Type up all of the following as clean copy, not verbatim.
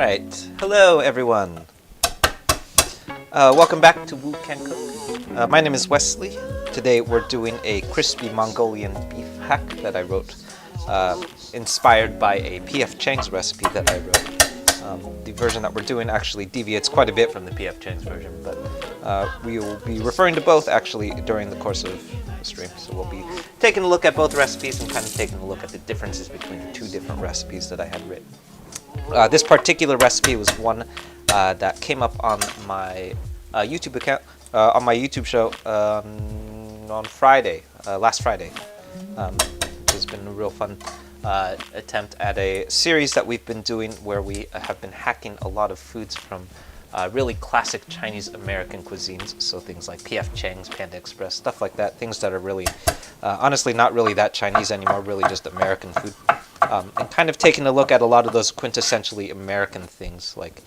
Alright, hello everyone. Welcome back to Woo Can Cook. My name is Wesley. Today we're doing a crispy Mongolian beef hack that I wrote, inspired by a PF Chang's recipe that I wrote. The version that we're doing actually deviates quite a bit from the PF Chang's version, but we will be referring to both actually during the course of the stream. So we'll be taking a look at both recipes and kind of taking a look at the differences between the two different recipes that I had written. This particular recipe was one that came up on my YouTube account, on my YouTube show on Friday, last Friday, which has been a real fun attempt at a series that we've been doing where we have been hacking a lot of foods from really classic Chinese American cuisines, so things like PF Chang's, Panda Express, stuff like that, things that are really, honestly not really that Chinese anymore, really just American food. And kind of taking a look at a lot of those quintessentially American things, like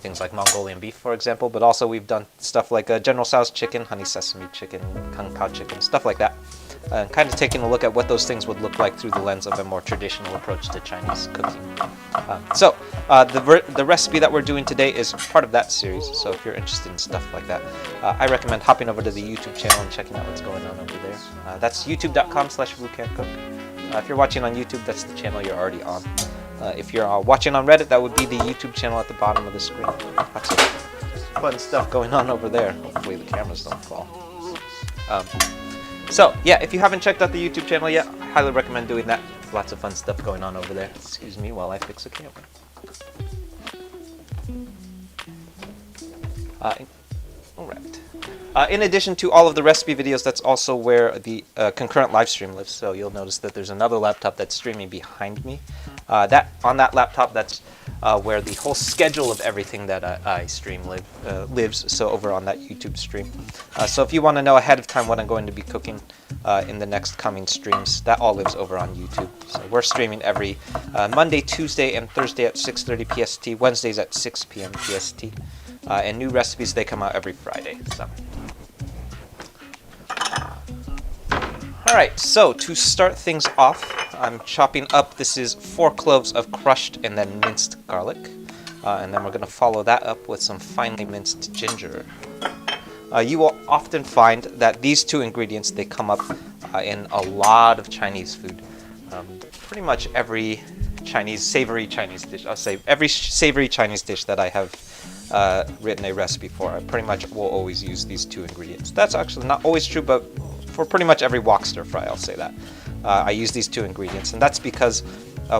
things like Mongolian beef, for example, but also we've done stuff like General Tso's chicken, honey sesame chicken, kung pao chicken, stuff like that. And kind of taking a look at what those things would look like through the lens of a more traditional approach to Chinese cooking. So the recipe that we're doing today is part of that series, so if you're interested in stuff like that, I recommend hopping over to the YouTube channel and checking out what's going on over there. That's youtube.com/WooCanCook. If you're watching on YouTube, that's the channel you're already on. If you're watching on Reddit, that would be the YouTube channel at the bottom of the screen. Lots of fun stuff going on over there. Hopefully the cameras don't fall. So yeah, if you haven't checked out the YouTube channel yet, I highly recommend doing that. Lots of fun stuff going on over there. Excuse me while I fix a camera. Alright. In addition to all of the recipe videos, that's also where the concurrent live stream lives. So you'll notice that there's another laptop that's streaming behind me. On that laptop, that's where the whole schedule of everything that I stream lives. So over on that YouTube stream. So if you want to know ahead of time what I'm going to be cooking in the next coming streams, that all lives over on YouTube. So we're streaming every Monday, Tuesday, and Thursday at 6:30 PST. Wednesdays at 6 p.m. PST. And new recipes, they come out every Friday. So. Alright, so to start things off, I'm chopping up, this is 4 cloves of crushed and then minced garlic. And then we're going to follow that up with some finely minced ginger. You will often find that these two ingredients, they come up in a lot of Chinese food. Pretty much every savory Chinese dish, I'll say every savory Chinese dish that I have written a recipe for, I pretty much will always use these two ingredients. That's actually not always true, but for pretty much every wok stir fry, I'll say that. I use these two ingredients, and that's because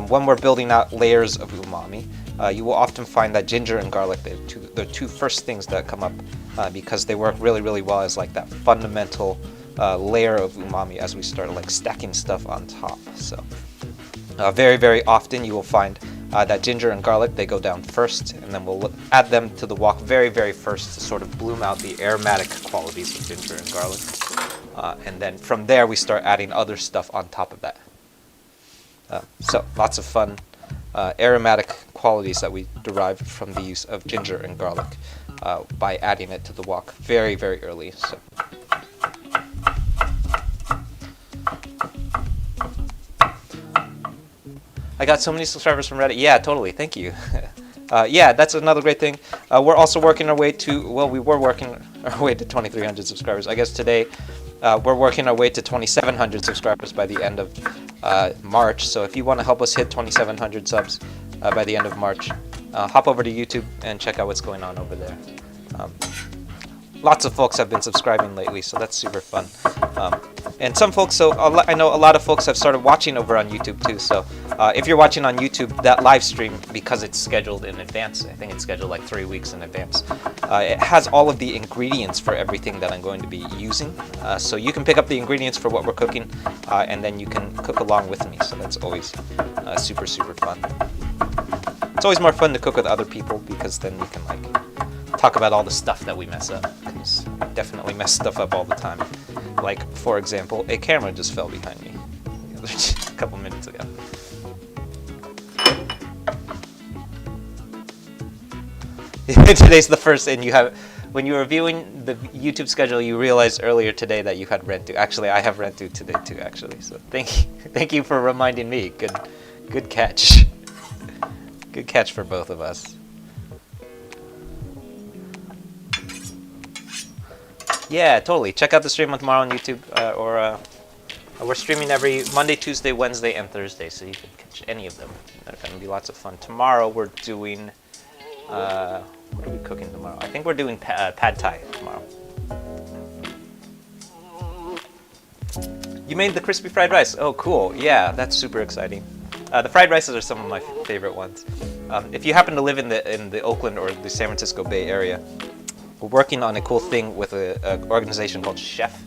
when we're building out layers of umami, you will often find that ginger and garlic, they're the two first things that come up because they work really, really well as like that fundamental layer of umami as we start like stacking stuff on top. So very, very often you will find that ginger and garlic, they go down first, and then we'll add them to the wok very, very first to sort of bloom out the aromatic qualities of ginger and garlic. And then from there we start adding other stuff on top of that. So lots of fun aromatic qualities that we derive from the use of ginger and garlic by adding it to the wok very, very early. So. I got so many subscribers from Reddit. Yeah, totally. Thank you. Yeah, that's another great thing. We're also working our way to, well, we were working our way to 2,300 subscribers. I guess today we're working our way to 2,700 subscribers by the end of March. So if you want to help us hit 2,700 subs by the end of March, hop over to YouTube and check out what's going on over there. Lots of folks have been subscribing lately, so that's super fun. And some folks, so I know a lot of folks have started watching over on YouTube too. So if you're watching on YouTube, that live stream, because it's scheduled in advance, I think it's scheduled like 3 weeks in advance, it has all of the ingredients for everything that I'm going to be using. So you can pick up the ingredients for what we're cooking, and then you can cook along with me. So that's always super, super fun. It's always more fun to cook with other people because then we can like talk about all the stuff that we mess up, because we definitely mess stuff up all the time. Like, for example, a camera just fell behind me a couple minutes ago. Today's the first, and you have, when you were viewing the YouTube schedule, you realized earlier today that you had Rentu. Actually, I have Rentu today too, actually. So thank you for reminding me. Good catch. Good catch for both of us. Yeah, totally. Check out the stream on tomorrow on YouTube, we're streaming every Monday, Tuesday, Wednesday, and Thursday, so you can catch any of them. They're going to be lots of fun. Tomorrow we're doing, what are we cooking tomorrow? I think we're doing pad thai tomorrow. You made the crispy fried rice. Oh, cool. Yeah, that's super exciting. The fried rices are some of my favorite ones. If you happen to live in the Oakland or the San Francisco Bay Area, we're working on a cool thing with an organization called Chef,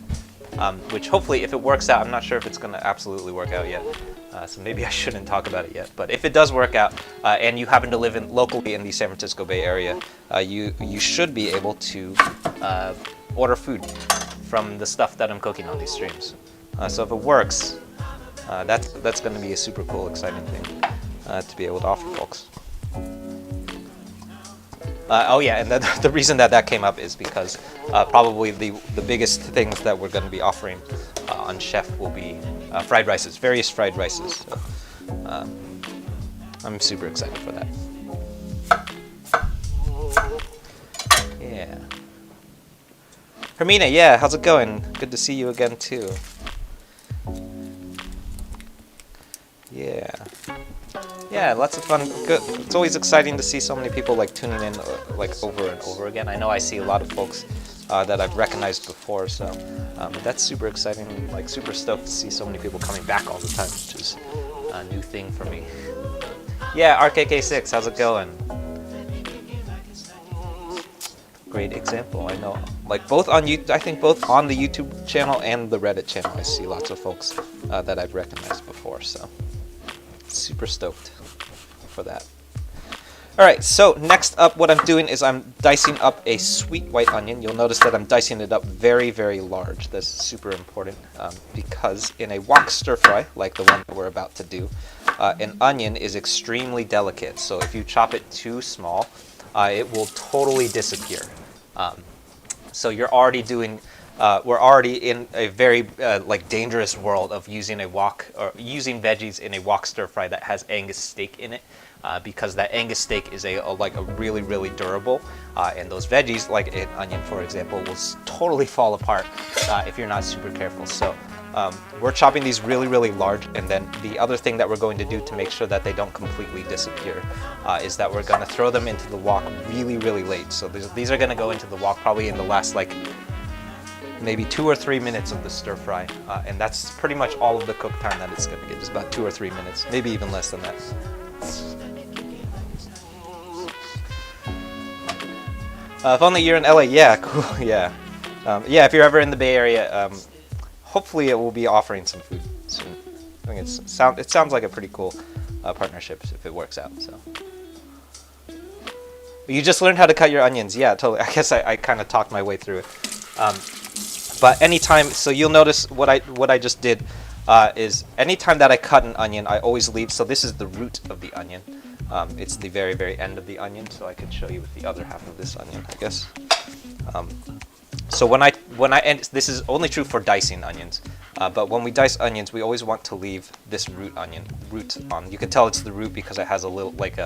which hopefully, if it works out, I'm not sure if it's going to absolutely work out yet, so maybe I shouldn't talk about it yet. But if it does work out, and you happen to live locally in the San Francisco Bay Area, you should be able to order food from the stuff that I'm cooking on these streams. So if it works, that's going to be a super cool, exciting thing to be able to offer folks. Oh yeah, and the reason that came up is because probably the biggest things that we're going to be offering on Chef will be fried rices, various fried rices. So, I'm super excited for that. Yeah. Hermina, yeah, how's it going? Good to see you again too. Yeah. Yeah, lots of fun. Good. It's always exciting to see so many people like tuning in like over and over again. I know I see a lot of folks that I've recognized before, so that's super exciting. Like super stoked to see so many people coming back all the time, which is a new thing for me. Yeah, RKK6, how's it going? Great example. I know, like both on I think both on the YouTube channel and the Reddit channel, I see lots of folks that I've recognized before. So super stoked for that. All right, so next up, what I'm doing is I'm dicing up a sweet white onion. You'll notice that I'm dicing it up very, very large. That's super important because in a wok stir fry, like the one that we're about to do, an onion is extremely delicate. So if you chop it too small, it will totally disappear. So you're already doing. We're already in a very like dangerous world of using a wok or using veggies in a wok stir fry that has Angus steak in it, because that Angus steak is like a really, really durable, and those veggies, like an onion for example, will totally fall apart if you're not super careful. So we're chopping these really, really large, and then the other thing that we're going to do to make sure that they don't completely disappear is that we're going to throw them into the wok really, really late. So these are going to go into the wok probably in the last like maybe 2 or 3 minutes of the stir fry, and that's pretty much all of the cook time that it's going to get. It's about 2 or 3 minutes, maybe even less than that. If only you're in LA, yeah, cool, yeah. Yeah, if you're ever in the Bay Area, hopefully it will be offering some food soon. I think it sounds like a pretty cool partnership if it works out. So. You just learned how to cut your onions, yeah, totally. I guess I kind of talked my way through it. But anytime, so you'll notice what I just did is anytime that I cut an onion, I always leave. So this is the root of the onion. It's the very, very end of the onion. So I could show you with the other half of this onion, I guess. So when I end, this is only true for dicing onions. But when we dice onions, we always want to leave this root on. You can tell it's the root because it has a little like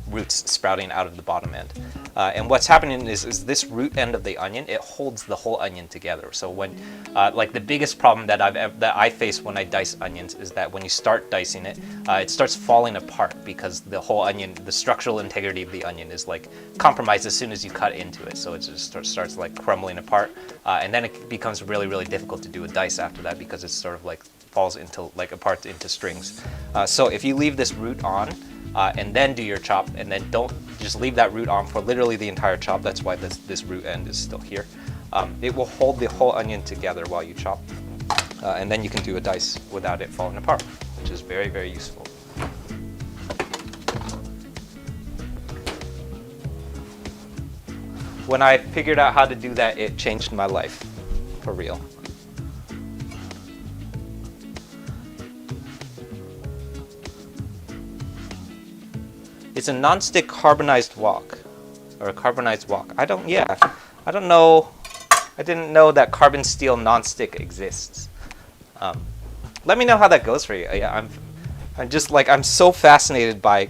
roots sprouting out of the bottom end. And what's happening is this root end of the onion, it holds the whole onion together. So when, like the biggest problem that I face when I dice onions is that when you start dicing it, it starts falling apart because the whole onion, the structural integrity of the onion is like compromised as soon as you cut into it. So it just starts like crumbling apart. And then it becomes really, really difficult to do a dice after that because it sort of like falls into like apart into strings. So if you leave this root on, and then do your chop, and then don't just leave that root on for literally the entire chop. That's why this root end is still here. It will hold the whole onion together while you chop, and then you can do a dice without it falling apart, which is very, very useful. When I figured out how to do that, it changed my life, for real. It's a non-stick carbonized wok, or a carbonized wok. I don't know. I didn't know that carbon steel non-stick exists. Let me know how that goes for you. Yeah, I'm just like I'm so fascinated by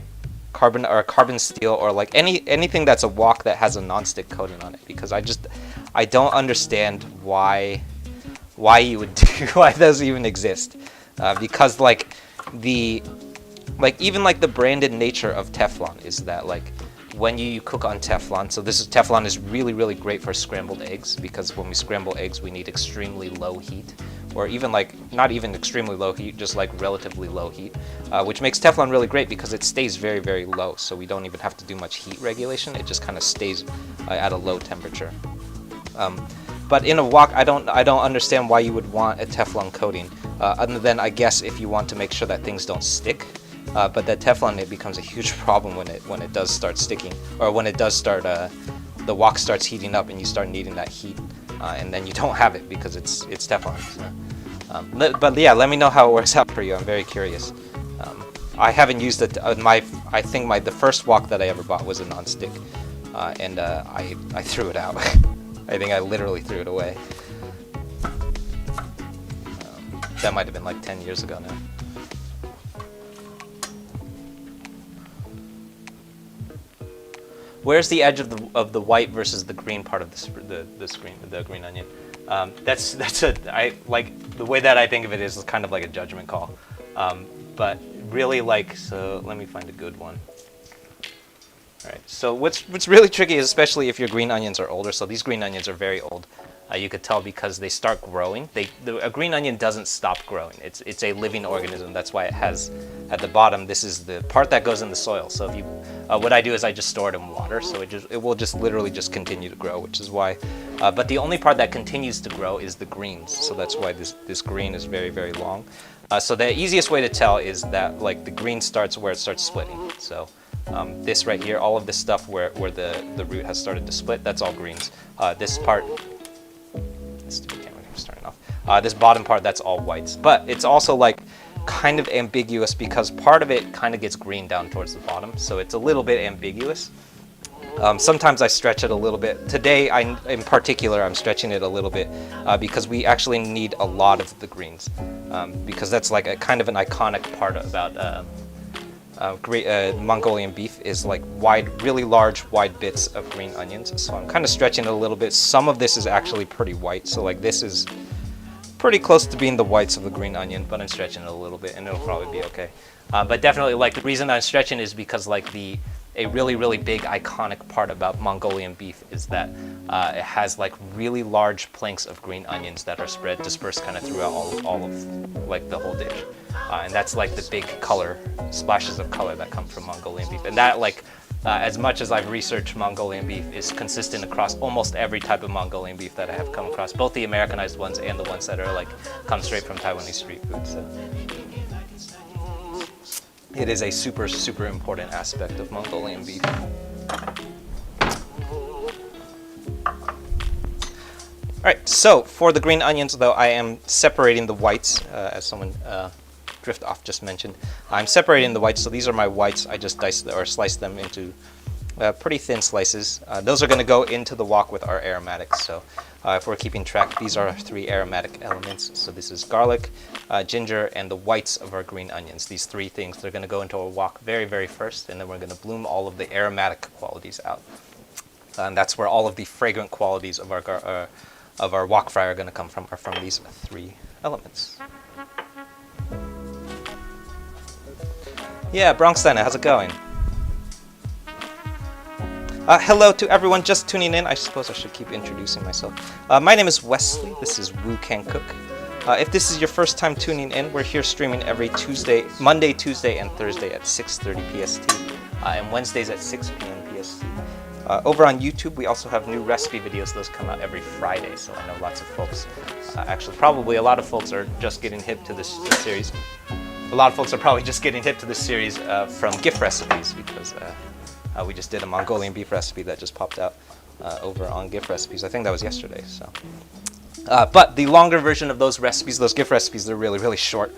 carbon steel, or like anything that's a wok that has a non-stick coating on it, because I don't understand why you would why those even exist, because like even like the branded nature of Teflon is that like when you cook on Teflon, so Teflon is really great for scrambled eggs, because when we scramble eggs we need extremely low heat, or even like not even extremely low heat, just like relatively low heat, which makes Teflon really great because it stays very low, so we don't even have to do much heat regulation. It just kind of stays at a low temperature. But in a wok, I don't understand why you would want a Teflon coating, other than I guess if you want to make sure that things don't stick. But that Teflon, it becomes a huge problem when it does start sticking, or when it does start the wok starts heating up and you start needing that heat, and then you don't have it because it's Teflon. So, but yeah, let me know how it works out for you. I'm very curious. I haven't used it. I think the first wok that I ever bought was a non-stick, and I threw it out. I think I literally threw it away. That might have been like 10 years ago now. Where's the edge of the white versus the green part of the green onion? I like the way that I think of it is kind of like a judgment call, but really like, so let me find a good one. All right. So what's really tricky is, especially if your green onions are older. So these green onions are very old. You could tell because they start growing. A green onion doesn't stop growing. It's a living organism. That's why it has at the bottom. This is the part that goes in the soil. So if you, what I do is I just store it in water. So it will just literally just continue to grow, which is why. But the only part that continues to grow is the greens. So that's why this green is very long. So the easiest way to tell is that like the green starts where it starts splitting. So this right here, all of this stuff where the root has started to split, that's all greens. This part. Stupid camera keeps turning off. This bottom part, that's all whites. But it's also like kind of ambiguous because part of it kind of gets green down towards the bottom. So it's a little bit ambiguous. Sometimes I stretch it a little bit. Today, in particular, I'm stretching it a little bit because we actually need a lot of the greens. Because that's like a kind of an iconic part about Mongolian beef is like really large, wide bits of green onions. So I'm kind of stretching it a little bit. Some of this is actually pretty white. So like this is pretty close to being the whites of the green onion, but I'm stretching it a little bit and it'll probably be okay. But definitely like the reason I'm stretching is because like a really big iconic part about Mongolian beef is that it has like really large planks of green onions that are dispersed kind of throughout all of like the whole dish. And that's like the big splashes of color that come from Mongolian beef. And that like, as much as I've researched Mongolian beef, is consistent across almost every type of Mongolian beef that I have come across, both the Americanized ones and the ones that are like come straight from Taiwanese street food. So it is a super important aspect of Mongolian beef. Alright, so for the green onions though, I am separating the whites, as someone Drift Off just mentioned. I'm separating the whites, so these are my whites. I just sliced them into pretty thin slices. Those are going to go into the wok with our aromatics. So if we're keeping track, these are our 3 aromatic elements. So this is garlic, ginger, and the whites of our green onions. These 3 things, they're going to go into our wok very first, and then we're going to bloom all of the aromatic qualities out. And that's where all of the fragrant qualities of our wok fry are going to come from, are from these 3 elements. Yeah, Bronxdiner, how's it going? Hello to everyone just tuning in. I suppose I should keep introducing myself. My name is Wesley. This is Woo Can Cook. If this is your first time tuning in, we're here streaming every Monday, Tuesday, and Thursday at 6:30 PST, and Wednesdays at 6 p.m. PST. Over on YouTube, we also have new recipe videos. Those come out every Friday, so I know lots of folks, actually probably a lot of folks are just getting hip to this series. A lot of folks are probably just getting hip to this series from gift recipes, because we just did a Mongolian beef recipe that just popped out over on gift recipes. I think that was yesterday. So, but the longer version of those recipes, those gift recipes, they're really short.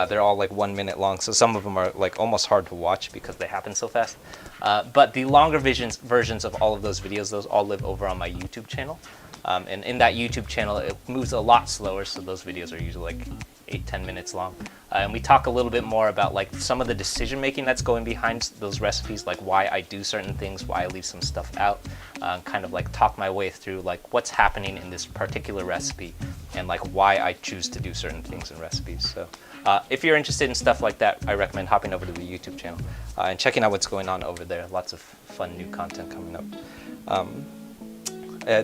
They're all like 1 minute long, so some of them are like almost hard to watch because they happen so fast. But the longer versions of all of those videos, those all live over on my YouTube channel. And in that YouTube channel, it moves a lot slower, so those videos are usually like 8-10 minutes long. and we talk a little bit more about like some of the decision making that's going behind those recipes, like why I do certain things, why I leave some stuff out, kind of like talk my way through like what's happening in this particular recipe and like why I choose to do certain things in recipes. So if you're interested in stuff like that, I recommend hopping over to the YouTube channel and checking out what's going on over there. Lots of fun new content coming up.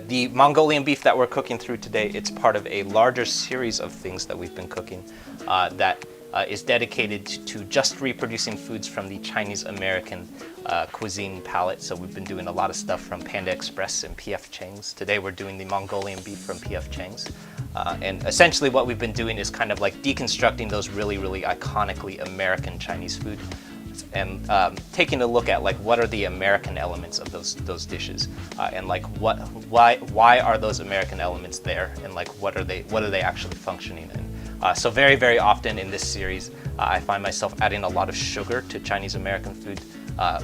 The Mongolian beef that we're cooking through today, it's part of a larger series of things that we've been cooking that is dedicated to just reproducing foods from the Chinese American cuisine palette. So we've been doing a lot of stuff from Panda Express and PF Chang's. Today we're doing the Mongolian beef from PF Chang's. And essentially what we've been doing is kind of like deconstructing those really, really iconically American Chinese food and taking a look at like what are the American elements of those dishes and like why are those American elements there, and like what are they actually functioning in. So very, very often in this series I find myself adding a lot of sugar to Chinese American food,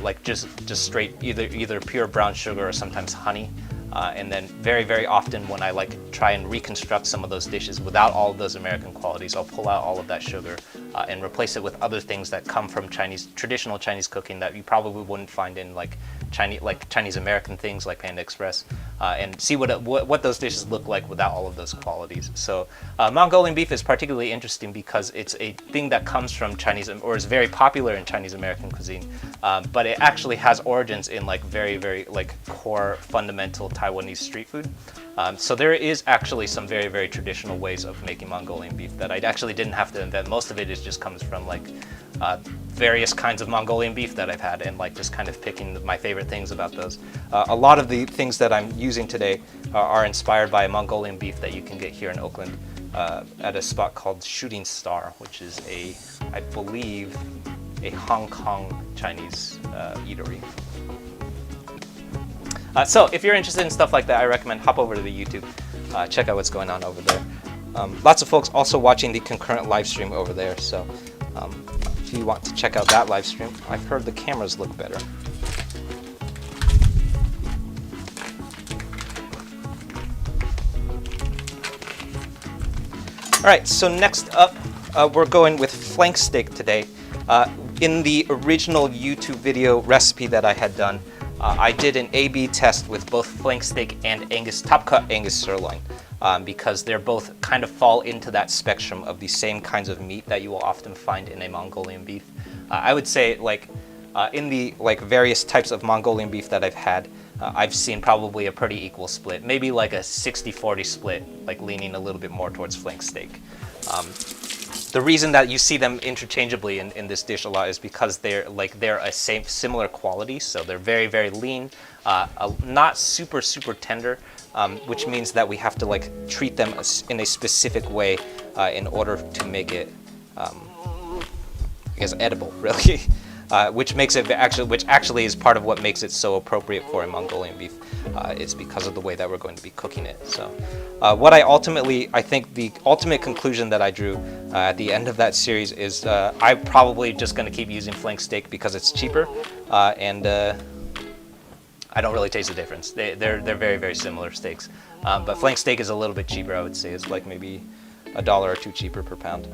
like just straight either pure brown sugar or sometimes honey. And then very, very often when I like try and reconstruct some of those dishes without all of those American qualities, I'll pull out all of that sugar and replace it with other things that come from traditional Chinese cooking that you probably wouldn't find in like Chinese American things like Panda Express, and see what those dishes look like without all of those qualities. So Mongolian beef is particularly interesting because it's a thing that comes from Chinese, or is very popular in Chinese American cuisine, but it actually has origins in like very, very like core fundamental Taiwanese street food. So there is actually some very, very traditional ways of making Mongolian beef that I actually didn't have to invent. Most of it just comes from like various kinds of Mongolian beef that I've had, and like just kind of picking my favorite things about those. A lot of the things that I'm using today are inspired by Mongolian beef that you can get here in Oakland at a spot called Shooting Star, which is I believe, a Hong Kong Chinese eatery. So if you're interested in stuff like that, I recommend hop over to the YouTube, check out what's going on over there. Lots of folks also watching the concurrent live stream over there, so if you want to check out that live stream, I've heard the cameras look better. All right, so next up, we're going with flank steak today. In the original YouTube video recipe that I had done, I did an A/B test with both flank steak and top cut Angus sirloin, because they're both kind of fall into that spectrum of the same kinds of meat that you will often find in a Mongolian beef. I would say like in the like various types of Mongolian beef that I've had, I've seen probably a pretty equal split, maybe like a 60-40 split, like leaning a little bit more towards flank steak. The reason that you see them interchangeably in this dish a lot is because they're a similar quality. So they're very, very lean, not super, super tender, which means that we have to like treat them in a specific way in order to make it, I guess, edible, really. Which actually is part of what makes it so appropriate for a Mongolian beef. It's because of the way that we're going to be cooking it. So I think the ultimate conclusion that I drew at the end of that series is I'm probably just going to keep using flank steak because it's cheaper, and I don't really taste the difference. They're very, very similar steaks, but flank steak is a little bit cheaper. I would say it's like maybe $1 or $2 cheaper per pound.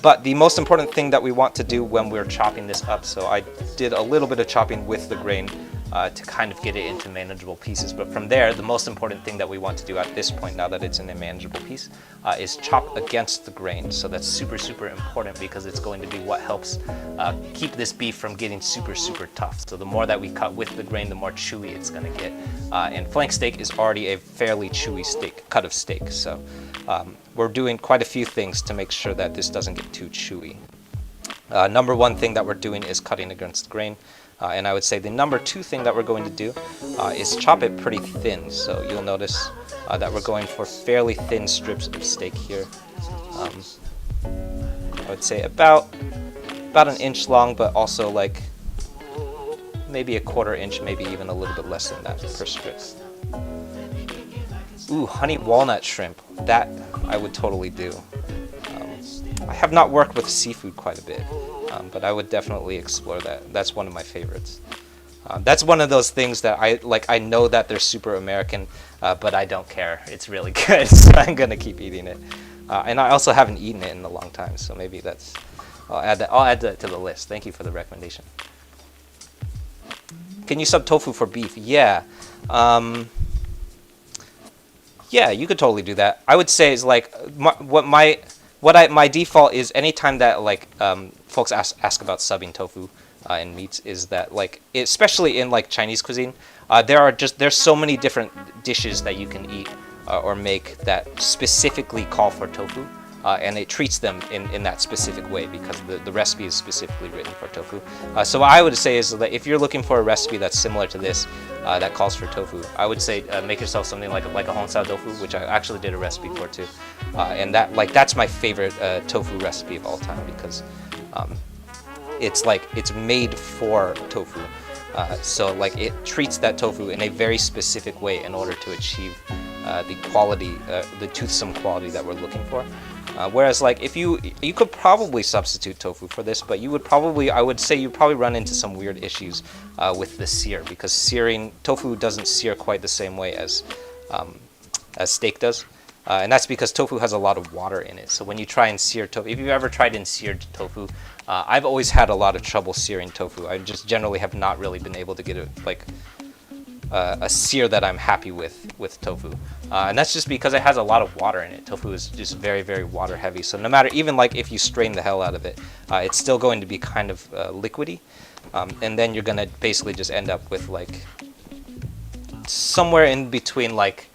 But the most important thing that we want to do when we're chopping this up, so I did a little bit of chopping with the grain to kind of get it into manageable pieces. But from there, the most important thing that we want to do at this point, now that it's in a manageable piece, is chop against the grain. So that's super, super important because it's going to be what helps keep this beef from getting super, super tough. So the more that we cut with the grain, the more chewy it's going to get. And flank steak is already a fairly chewy cut of steak. So we're doing quite a few things to make sure that this doesn't get too chewy. Number one thing that we're doing is cutting against the grain. And I would say the number two thing that we're going to do is chop it pretty thin. So you'll notice that we're going for fairly thin strips of steak here. I would say about an inch long, but also like maybe a 1/4 inch, maybe even a little bit less than that per strip. Ooh, honey walnut shrimp. That I would totally do. I have not worked with seafood quite a bit, but I would definitely explore that. That's one of my favorites. That's one of those things that I know that they're super American, but I don't care. It's really good, so I'm gonna keep eating it. And I also haven't eaten it in a long time, so maybe that's. I'll add that to the list. Thank you for the recommendation. Can you sub tofu for beef? Yeah. Yeah, you could totally do that. I would say is like my default is anytime that like folks ask about subbing tofu in meats is that like especially in like Chinese cuisine, there's so many different dishes that you can eat or make that specifically call for tofu. And it treats them in that specific way because the recipe is specifically written for tofu. So what I would say is that if you're looking for a recipe that's similar to this, that calls for tofu, I would say make yourself something like a Hongsao tofu, which I actually did a recipe for too. And that's my favorite tofu recipe of all time because it's made for tofu. So like it treats that tofu in a very specific way in order to achieve the quality, the toothsome quality that we're looking for. Whereas like if you could probably substitute tofu for this, but I would say you probably run into some weird issues with the sear because tofu doesn't sear quite the same way as steak does. And that's because tofu has a lot of water in it. So when you try and sear tofu, if you've ever tried and seared tofu, I've always had a lot of trouble searing tofu. I just generally have not really been able to get it like a sear that I'm happy with tofu. And that's just because it has a lot of water in it. Tofu is just very, very water heavy. So no matter, even like if you strain the hell out of it, it's still going to be kind of liquidy. And then you're going to basically just end up with like somewhere in between like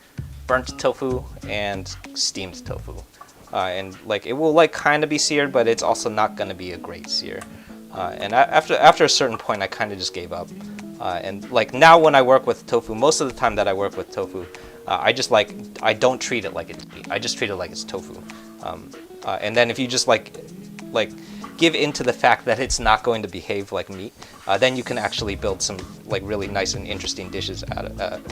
burnt tofu and steamed tofu. And like it will like kind of be seared, but it's also not going to be a great sear. And after a certain point, I kind of just gave up. And like now when I work with tofu, most of the time that I work with tofu, I don't treat it like it's meat. I just treat it like it's tofu. And then if you just like give into the fact that it's not going to behave like meat, then you can actually build some like really nice and interesting dishes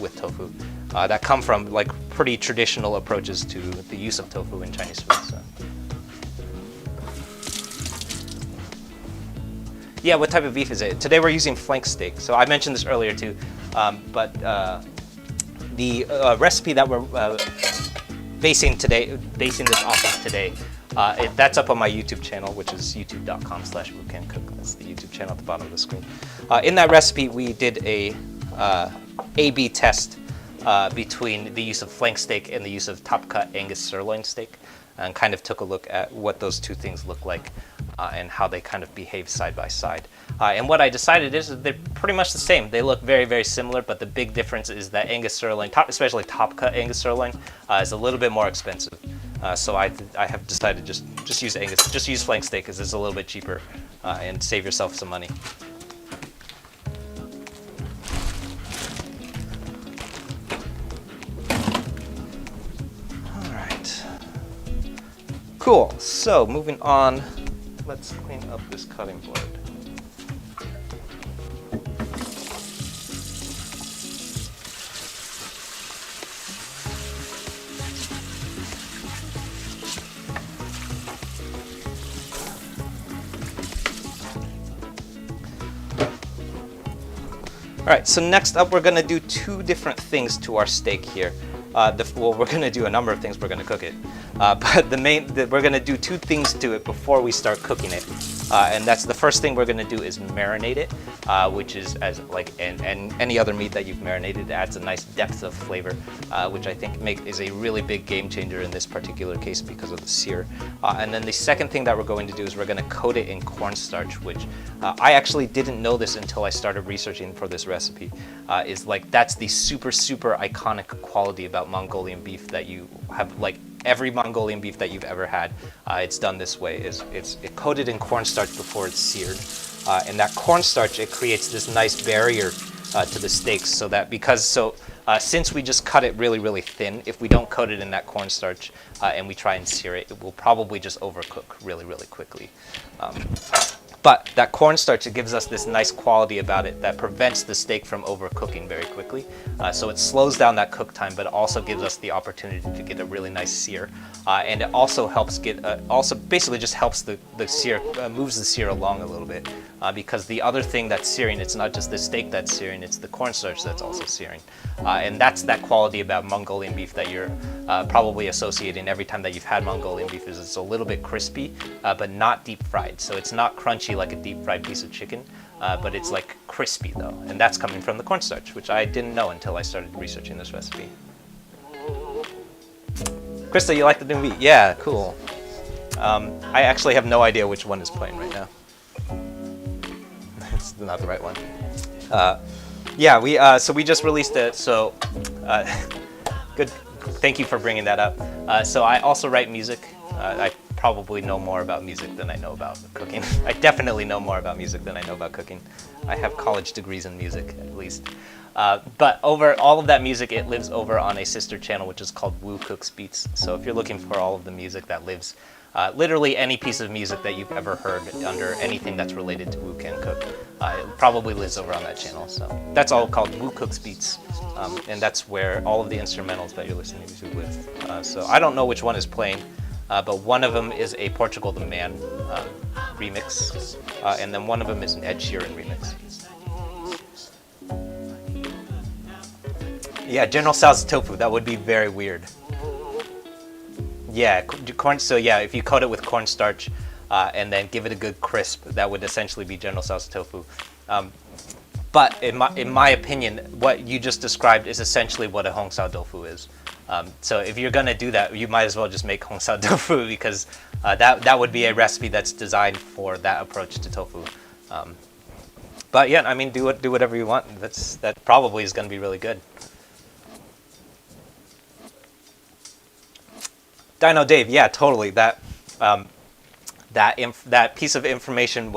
with tofu that come from like pretty traditional approaches to the use of tofu in Chinese food. So. Yeah, what type of beef is it? Today we're using flank steak. So I mentioned this earlier too, but the recipe that we're basing this off of today, that's up on my YouTube channel, which is youtube.com/bookcancook. That's the YouTube channel at the bottom of the screen. In that recipe, we did a A/B test between the use of flank steak and the use of top-cut Angus sirloin steak, and kind of took a look at what those two things look like and how they kind of behave side by side. And what I decided is that they're pretty much the same. They look very, very similar, but the big difference is that Angus sirloin, especially top-cut Angus sirloin, is a little bit more expensive. So I have decided just use Angus, just use flank steak because it's a little bit cheaper and save yourself some money. Cool, so moving on, let's clean up this cutting board. All right, so next up we're gonna do two different things to our steak here. Well, we're going to do a number of things. We're going to cook it, but we're going to do two things to it before we start cooking it, and that's the first thing we're going to do is marinate it, which is as like and any other meat that you've marinated, it adds a nice depth of flavor, which I think is a really big game changer in this particular case because of the sear. And then the second thing that we're going to do is we're going to coat it in cornstarch, which I actually didn't know this until I started researching for this recipe. Is like that's the super iconic quality about Mongolian beef that you have, like every Mongolian beef that you've ever had, it's done this way. It's coated in cornstarch before it's seared, and that cornstarch, it creates this nice barrier to the steaks, so that since we just cut it really thin, if we don't coat it in that cornstarch and we try and sear it, it will probably just overcook really quickly. But that cornstarch, it gives us this nice quality about it that prevents the steak from overcooking very quickly. So it slows down that cook time, but it also gives us the opportunity to get a really nice sear. And it also helps get, also basically just helps the sear, moves the sear along a little bit. Because the other thing that's searing, it's not just the steak that's searing, it's the cornstarch that's also searing. And that's that quality about Mongolian beef that you're probably associating every time that you've had Mongolian beef, is it's a little bit crispy, but not deep fried. So it's not crunchy like a deep fried piece of chicken, but it's like crispy though. And that's coming from the cornstarch, which I didn't know until I started researching this recipe. Krista, you like the new meat? Yeah, cool. I actually have no idea which one is playing right now. It's not the right one. Yeah, so we just released it. So good. Thank you for bringing that up. So I also write music. I probably know more about music than I know about cooking. I definitely know more about music than I know about cooking. I have college degrees in music, at least. But over all of that music, it lives over on a sister channel, which is called Woo Cooks Beats. So if you're looking for all of the music that lives, literally any piece of music that you've ever heard under anything that's related to Woo Can Cook, it probably lives over on that channel. So that's all called Woo Cooks Beats. And that's where all of the instrumentals that you're listening to live. So I don't know which one is playing, but one of them is a Portugal the Man remix, and then one of them is an Ed Sheeran remix. Yeah, General Tso's tofu, that would be very weird. Yeah, corn. So yeah, if you coat it with cornstarch and then give it a good crisp, that would essentially be General Tso's tofu. But in my opinion, what you just described is essentially what a Hong Sao tofu is. So if you're gonna do that, you might as well just make Hong Sao tofu, because that would be a recipe that's designed for that approach to tofu. But yeah, I mean, do whatever you want. That probably is gonna be really good. Dino Dave, yeah, totally. That piece of information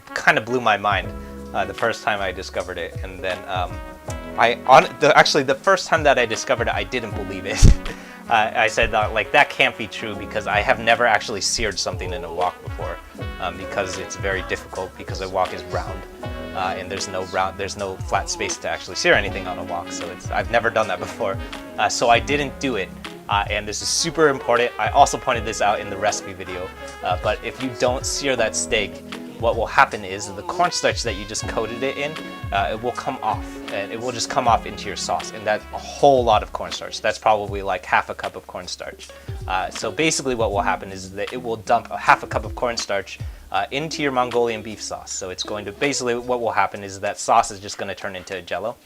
kind of blew my mind the first time I discovered it, and then actually the first time that I discovered it, I didn't believe it. I said like, that can't be true, because I have never actually seared something in a wok before, because it's very difficult, because a wok is round, and there's no flat space to actually sear anything on a wok. So I've never done that before, so I didn't do it. And this is super important. I also pointed this out in the recipe video, but if you don't sear that steak, what will happen is the cornstarch that you just coated it in, it will come off, and it will just come off into your sauce, and that's a whole lot of cornstarch. That's probably like half a cup of cornstarch. So basically what will happen is that it will dump a half a cup of cornstarch into your Mongolian beef sauce. So it's going to, basically what will happen is that sauce is just going to turn into a jello,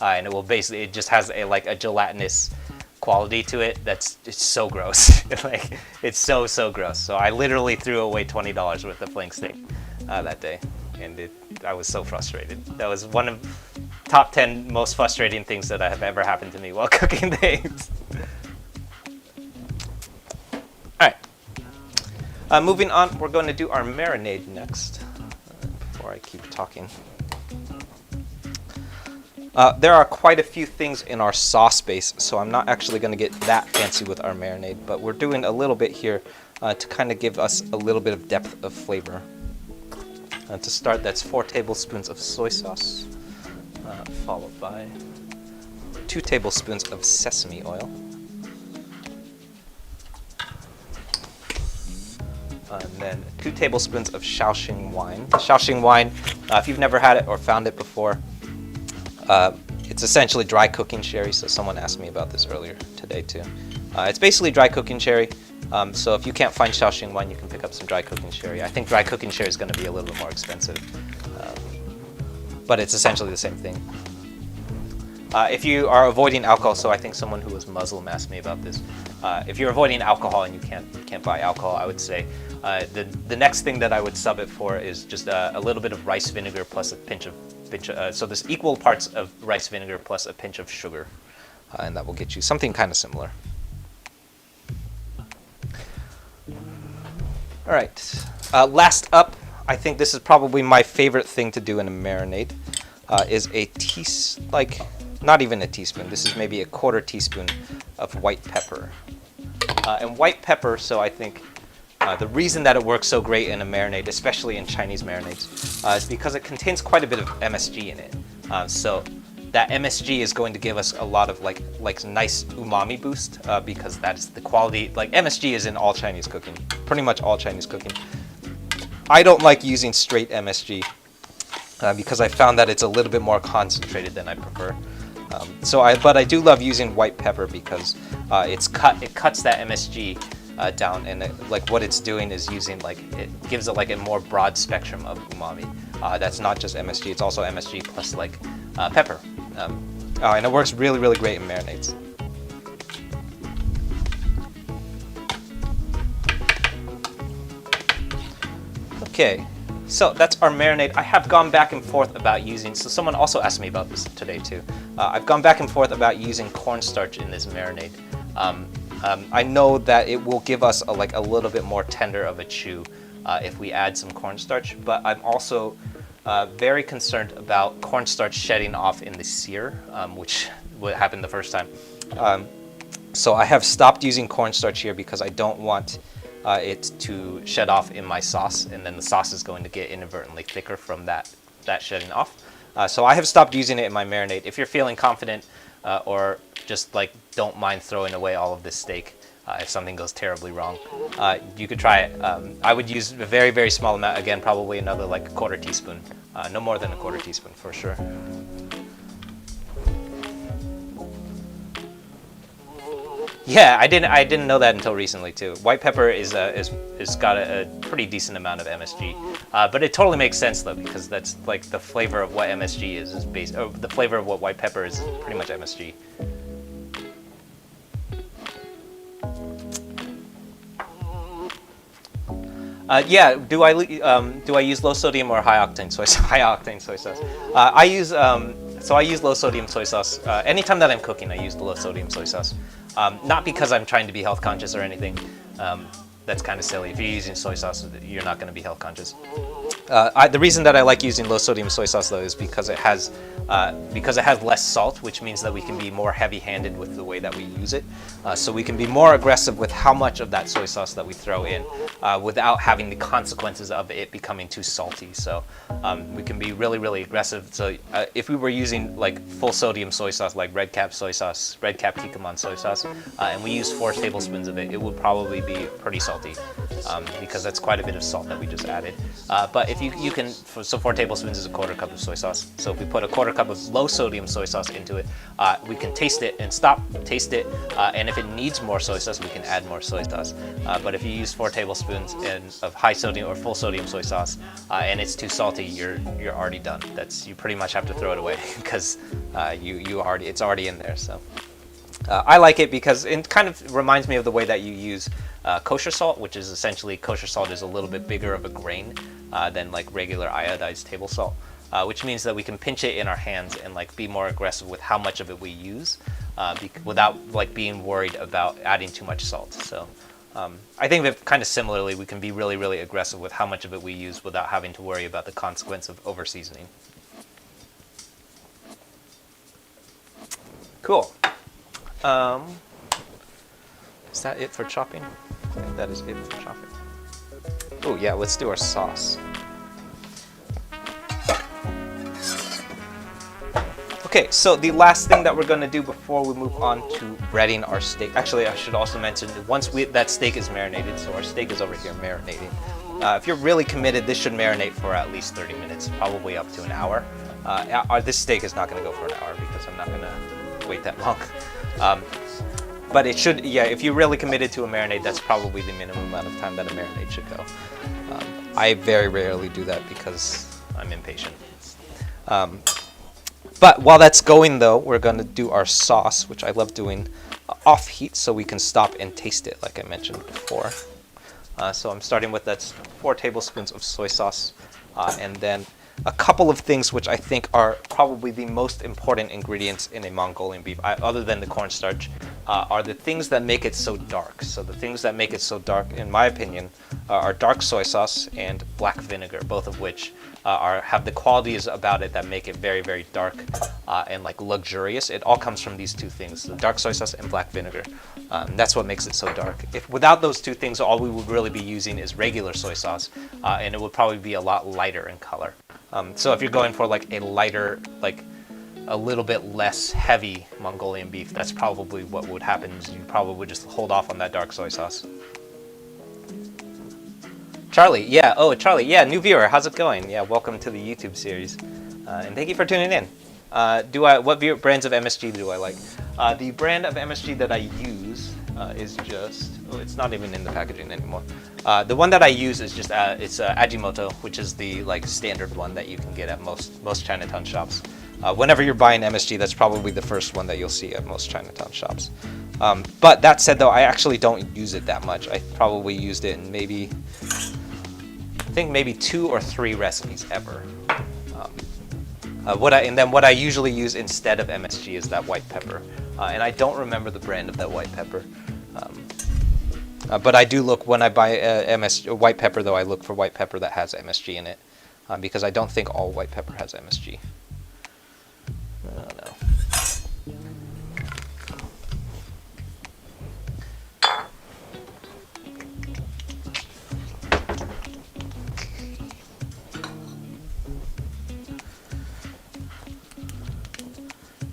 and it just has a gelatinous quality to it it's so gross. Like, it's so gross. So I literally threw away $20 worth of flank steak that day, and I was so frustrated. That was one of top 10 most frustrating things that have ever happened to me while cooking things. All right, moving on, we're going to do our marinade next. Before I keep talking. There are quite a few things in our sauce base, so I'm not actually going to get that fancy with our marinade, but we're doing a little bit here to kind of give us a little bit of depth of flavor. To start, that's 4 tablespoons of soy sauce, followed by 2 tablespoons of sesame oil, and then 2 tablespoons of Shaoxing wine. Shaoxing wine, if you've never had it or found it before, it's essentially dry cooking sherry. So someone asked me about this earlier today too. It's basically dry cooking sherry. So if you can't find Shaoxing wine, you can pick up some dry cooking sherry. I think dry cooking sherry is going to be a little bit more expensive, but it's essentially the same thing. If you are avoiding alcohol, so I think someone who was Muslim asked me about this. If you're avoiding alcohol and you can't buy alcohol, I would say the next thing that I would sub it for is just a little bit of rice vinegar plus a pinch of so there's equal parts of rice vinegar plus a pinch of sugar, and that will get you something kind of similar. All right, last up, I think this is probably my favorite thing to do in a marinade, is not even a teaspoon, this is maybe a 1/4 teaspoon of white pepper. And white pepper, so I think The reason that it works so great in a marinade, especially in Chinese marinades, is because it contains quite a bit of MSG in it. So that MSG is going to give us a lot of like nice umami boost, because that is the quality. Like MSG is in all Chinese cooking, pretty much all Chinese cooking. I don't like using straight MSG because I found that it's a little bit more concentrated than I prefer. But I do love using white pepper because it cuts that MSG down, and like what it's doing is using it gives it like a more broad spectrum of umami. That's not just MSG; it's also MSG plus like pepper, and it works really, really great in marinades. Okay, so that's our marinade. I have gone back and forth about using, so someone also asked me about this today too. I've gone back and forth about using cornstarch in this marinade. I know that it will give us a little bit more tender of a chew if we add some cornstarch, but I'm also very concerned about cornstarch shedding off in the sear, which happened the first time. So I have stopped using cornstarch here because I don't want it to shed off in my sauce, and then the sauce is going to get inadvertently thicker from that shedding off. So I have stopped using it in my marinade. If you're feeling confident or just don't mind throwing away all of this steak if something goes terribly wrong, you could try it. I would use a very, very small amount, again, probably another quarter teaspoon, no more than a quarter teaspoon for sure. Yeah, I didn't know that until recently too. White pepper is got a pretty decent amount of MSG, but it totally makes sense though, because that's the flavor of what MSG is based. Or the flavor of what white pepper is pretty much MSG. Yeah, do I use low sodium or high octane soy sauce? I use low sodium soy sauce anytime that I'm cooking. I use the low sodium soy sauce. Not because I'm trying to be health conscious or anything. That's kind of silly. If you're using soy sauce, you're not going to be health conscious. The reason that I like using low sodium soy sauce though is because it has less salt, which means that we can be more heavy-handed with the way that we use it. So we can be more aggressive with how much of that soy sauce that we throw in, without having the consequences of it becoming too salty. So we can be really, really aggressive. So if we were using full sodium soy sauce, like red cap soy sauce, red cap Kikkoman soy sauce, and we use 4 tablespoons of it, it would probably be pretty salty, because that's quite a bit of salt that we just added. But if you can, so 4 tablespoons is a quarter cup of soy sauce. So if we put a quarter cup of low sodium soy sauce into it, we can taste it and taste it, and if it needs more soy sauce, we can add more soy sauce. But if you use 4 tablespoons of high sodium or full sodium soy sauce, and it's too salty, you're already done. You pretty much have to throw it away because it's already in there. So I like it because it kind of reminds me of the way that you use kosher salt, which is essentially, kosher salt is a little bit bigger of a grain than regular iodized table salt, which means that we can pinch it in our hands and be more aggressive with how much of it we use, without being worried about adding too much salt. So I think that kind of similarly, we can be really, really aggressive with how much of it we use without having to worry about the consequence of over seasoning. Cool. Is that it for chopping? I think that is it for chopping. Oh yeah, let's do our sauce. Okay, so the last thing that we're going to do before we move on to breading our steak. Actually, I should also mention that once that steak is marinated, so our steak is over here marinating. If you're really committed, this should marinate for at least 30 minutes, probably up to an hour. This steak is not going to go for an hour because I'm not going to wait that long. But it should, yeah, if you're really committed to a marinade, that's probably the minimum amount of time that a marinade should go. I very rarely do that because I'm impatient. But while that's going though, we're going to do our sauce, which I love doing off heat so we can stop and taste it like I mentioned before. So I'm starting with that 4 tablespoons of soy sauce, and then a couple of things which I think are probably the most important ingredients in a Mongolian beef, other than the cornstarch, are the things that make it so dark. So the things that make it so dark, in my opinion, are dark soy sauce and black vinegar, both of which have the qualities about it that make it very, very dark and like luxurious. It all comes from these two things, the dark soy sauce and black vinegar. That's what makes it so dark. If without those two things, all we would really be using is regular soy sauce, and it would probably be a lot lighter in color. So if you're going for like a lighter, like a little bit less heavy Mongolian beef, that's probably what would happen. Is you probably would just hold off on that dark soy sauce. Charlie, yeah, oh Charlie, yeah, new viewer, how's it going? Yeah, welcome to the YouTube series, and thank you for tuning in. What brands of MSG do I like? The brand of MSG that I use is just, oh, it's not even in the packaging anymore. The one that I use is just it's Ajinomoto, which is the like standard one that you can get at most Chinatown shops. Whenever you're buying MSG, that's probably the first one that you'll see at most Chinatown shops. But that said, though, I actually don't use it that much. I probably used it in maybe 2 or 3 recipes ever. What I usually use instead of MSG is that white pepper, and I don't remember the brand of that white pepper. But I do look when I buy white pepper, though. I look for white pepper that has MSG in it, because I don't think all white pepper has MSG. I don't know.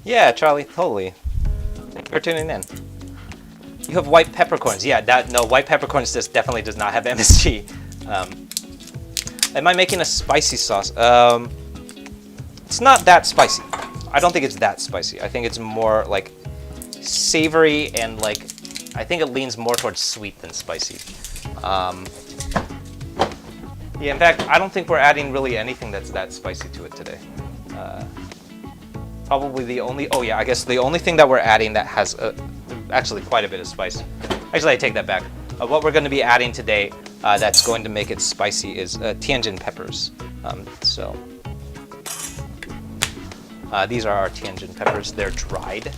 Yeah, Charlie, totally. Thank you for tuning in. You have white peppercorns. Yeah, no, white peppercorns definitely does not have MSG. Am I making a spicy sauce? It's not that spicy. I don't think it's that spicy. I think it's more like savory and like, I think it leans more towards sweet than spicy. Yeah, in fact, I don't think we're adding really anything that's that spicy to it today. Probably the only, oh yeah, I guess the only thing that we're adding that has actually quite a bit of spice. Actually, I take that back. What we're going to be adding today that's going to make it spicy is tianjin peppers. These are our tianjin peppers. They're dried,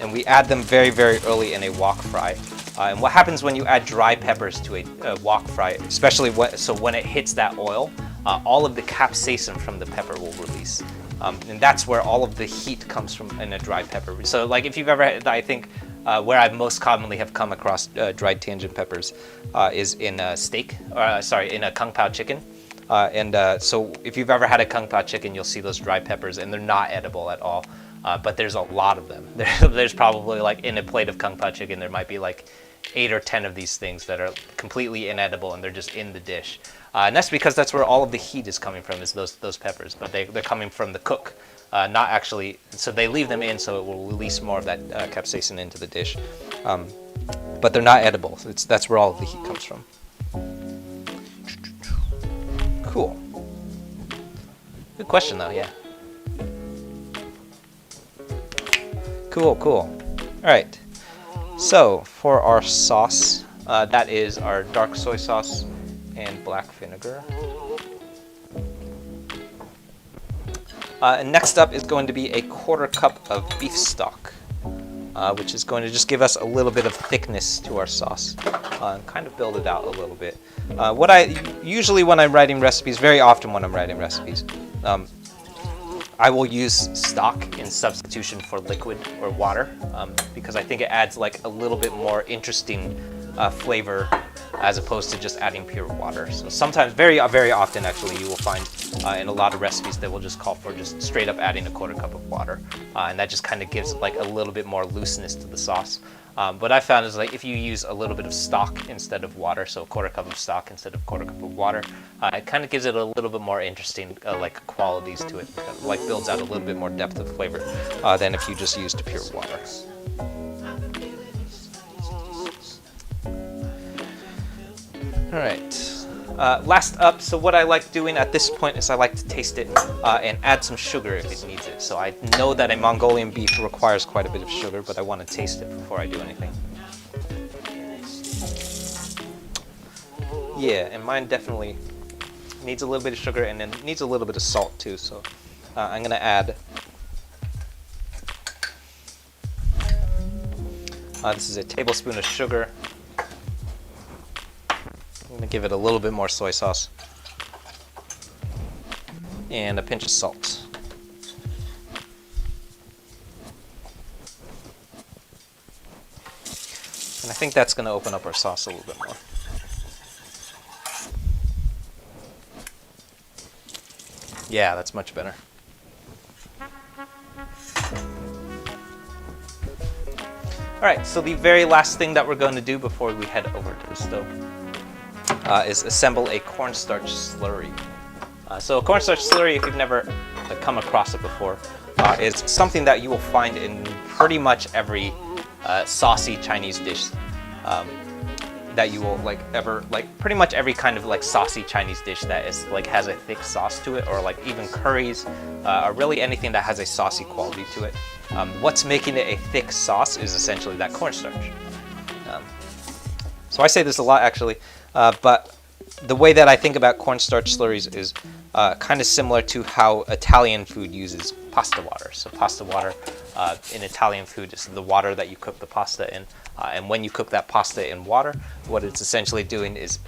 and we add them very, very early in a wok fry. And what happens when you add dry peppers to a wok fry, especially when it hits that oil, all of the capsaicin from the pepper will release. And that's where all of the heat comes from in a dry pepper. So like if you've ever had, I think where I most commonly have come across dried tianjin peppers is in a steak, in a kung pao chicken. So if you've ever had a kung pao chicken, you'll see those dry peppers, and they're not edible at all. But there's a lot of them. There's probably like in a plate of kung pao chicken, there might be like 8 or 10 of these things that are completely inedible, and they're just in the dish. And that's because that's where all of the heat is coming from, is those peppers. But they're coming from the cook, not actually. So they leave them in so it will release more of that capsaicin into the dish. But they're not edible. That's where all of the heat comes from. Cool. Good question, though. Yeah. Cool. All right. So for our sauce, that is our dark soy sauce and black vinegar. And next up is going to be a 1/4 cup of beef stock, which is going to just give us a little bit of thickness to our sauce and kind of build it out a little bit. Usually when I'm writing recipes, very often when I'm writing recipes, I will use stock in substitution for liquid or water because I think it adds like a little bit more interesting flavor as opposed to just adding pure water. So sometimes, very often actually, you will find in a lot of recipes that will just call for just straight up adding a 1/4 cup of water, and that just kind of gives like a little bit more looseness to the sauce. What I found is like if you use a little bit of stock instead of water, so a 1/4 cup of stock instead of 1/4 cup of water, it kind of gives it a little bit more interesting like qualities to it, like builds out a little bit more depth of flavor than if you just used pure water. All right. Last up, so what I like doing at this point is I like to taste it and add some sugar if it needs it. So I know that a Mongolian beef requires quite a bit of sugar, but I want to taste it before I do anything. Yeah, and mine definitely needs a little bit of sugar, and then needs a little bit of salt too. So I'm gonna add This is a tablespoon of sugar. I'm going to give it a little bit more soy sauce. And a pinch of salt. And I think that's going to open up our sauce a little bit more. Yeah, that's much better. Alright, so the very last thing that we're going to do before we head over to the stove is assemble a cornstarch slurry. So a cornstarch slurry, if you've never come across it before, is something that you will find in pretty much every saucy Chinese dish that you will pretty much every kind of saucy Chinese dish that is has a thick sauce to it, or even curries, or really anything that has a saucy quality to it. What's making it a thick sauce is essentially that cornstarch. So I say this a lot actually, but the way that I think about cornstarch slurries is kind of similar to how Italian food uses pasta water. So pasta water in Italian food is the water that you cook the pasta in. And when you cook that pasta in water, what it's essentially doing is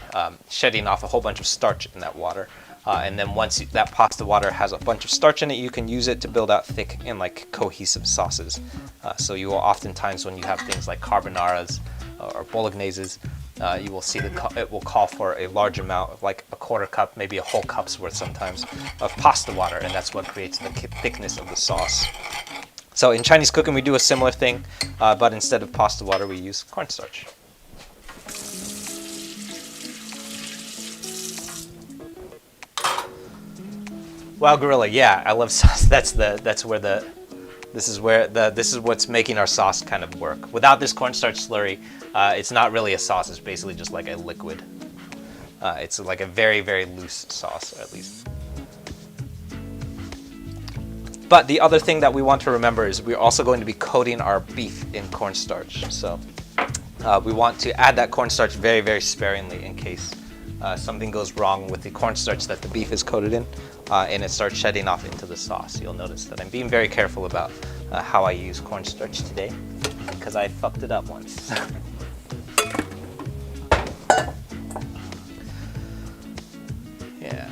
shedding off a whole bunch of starch in that water. And then once that pasta water has a bunch of starch in it, you can use it to build out thick and cohesive sauces. So you will oftentimes, when you have things like carbonaras or bologneses, you will see it will call for a large amount of a quarter cup, maybe a whole cup's worth sometimes, of pasta water, and that's what creates the thickness of the sauce. So in Chinese cooking we do a similar thing, but instead of pasta water we use cornstarch. Wow, gorilla, yeah, I love sauce. This is what's making our sauce kind of work. Without this cornstarch slurry, it's not really a sauce. It's basically just like a liquid. It's like a very, very loose sauce, at least. But the other thing that we want to remember is we're also going to be coating our beef in cornstarch. So we want to add that cornstarch very, very sparingly in case something goes wrong with the cornstarch that the beef is coated in, and it starts shedding off into the sauce. You'll notice that I'm being very careful about how I use cornstarch today, because I fucked it up once. Yeah.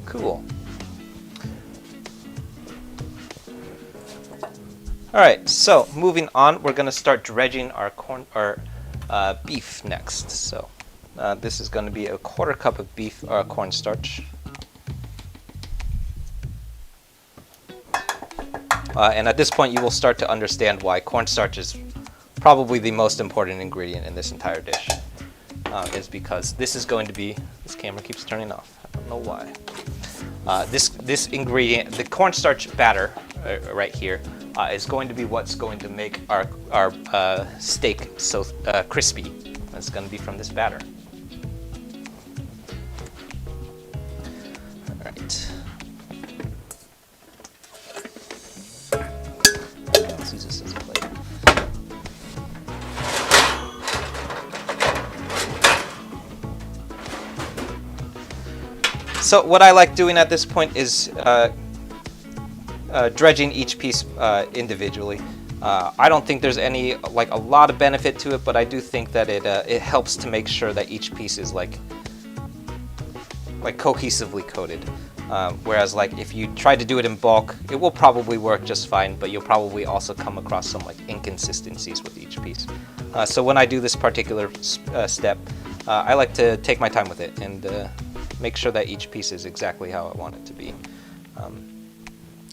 Cool. Alright, so moving on, we're going to start dredging our beef next. So this is going to be a quarter cup of beef cornstarch. And at this point you will start to understand why cornstarch is probably the most important ingredient in this entire dish. Is because this is going to be, this camera keeps turning off, I don't know why. This ingredient, the cornstarch batter right here, is going to be what's going to make our steak so crispy. It's going to be from this batter. All right. Let's use this as a plate. So what I like doing at this point is dredging each piece individually. I don't think there's any a lot of benefit to it, but I do think that it helps to make sure that each piece is cohesively coated. Whereas if you try to do it in bulk, it will probably work just fine, but you'll probably also come across some inconsistencies with each piece. So when I do this particular step, I like to take my time with it and make sure that each piece is exactly how I want it to be.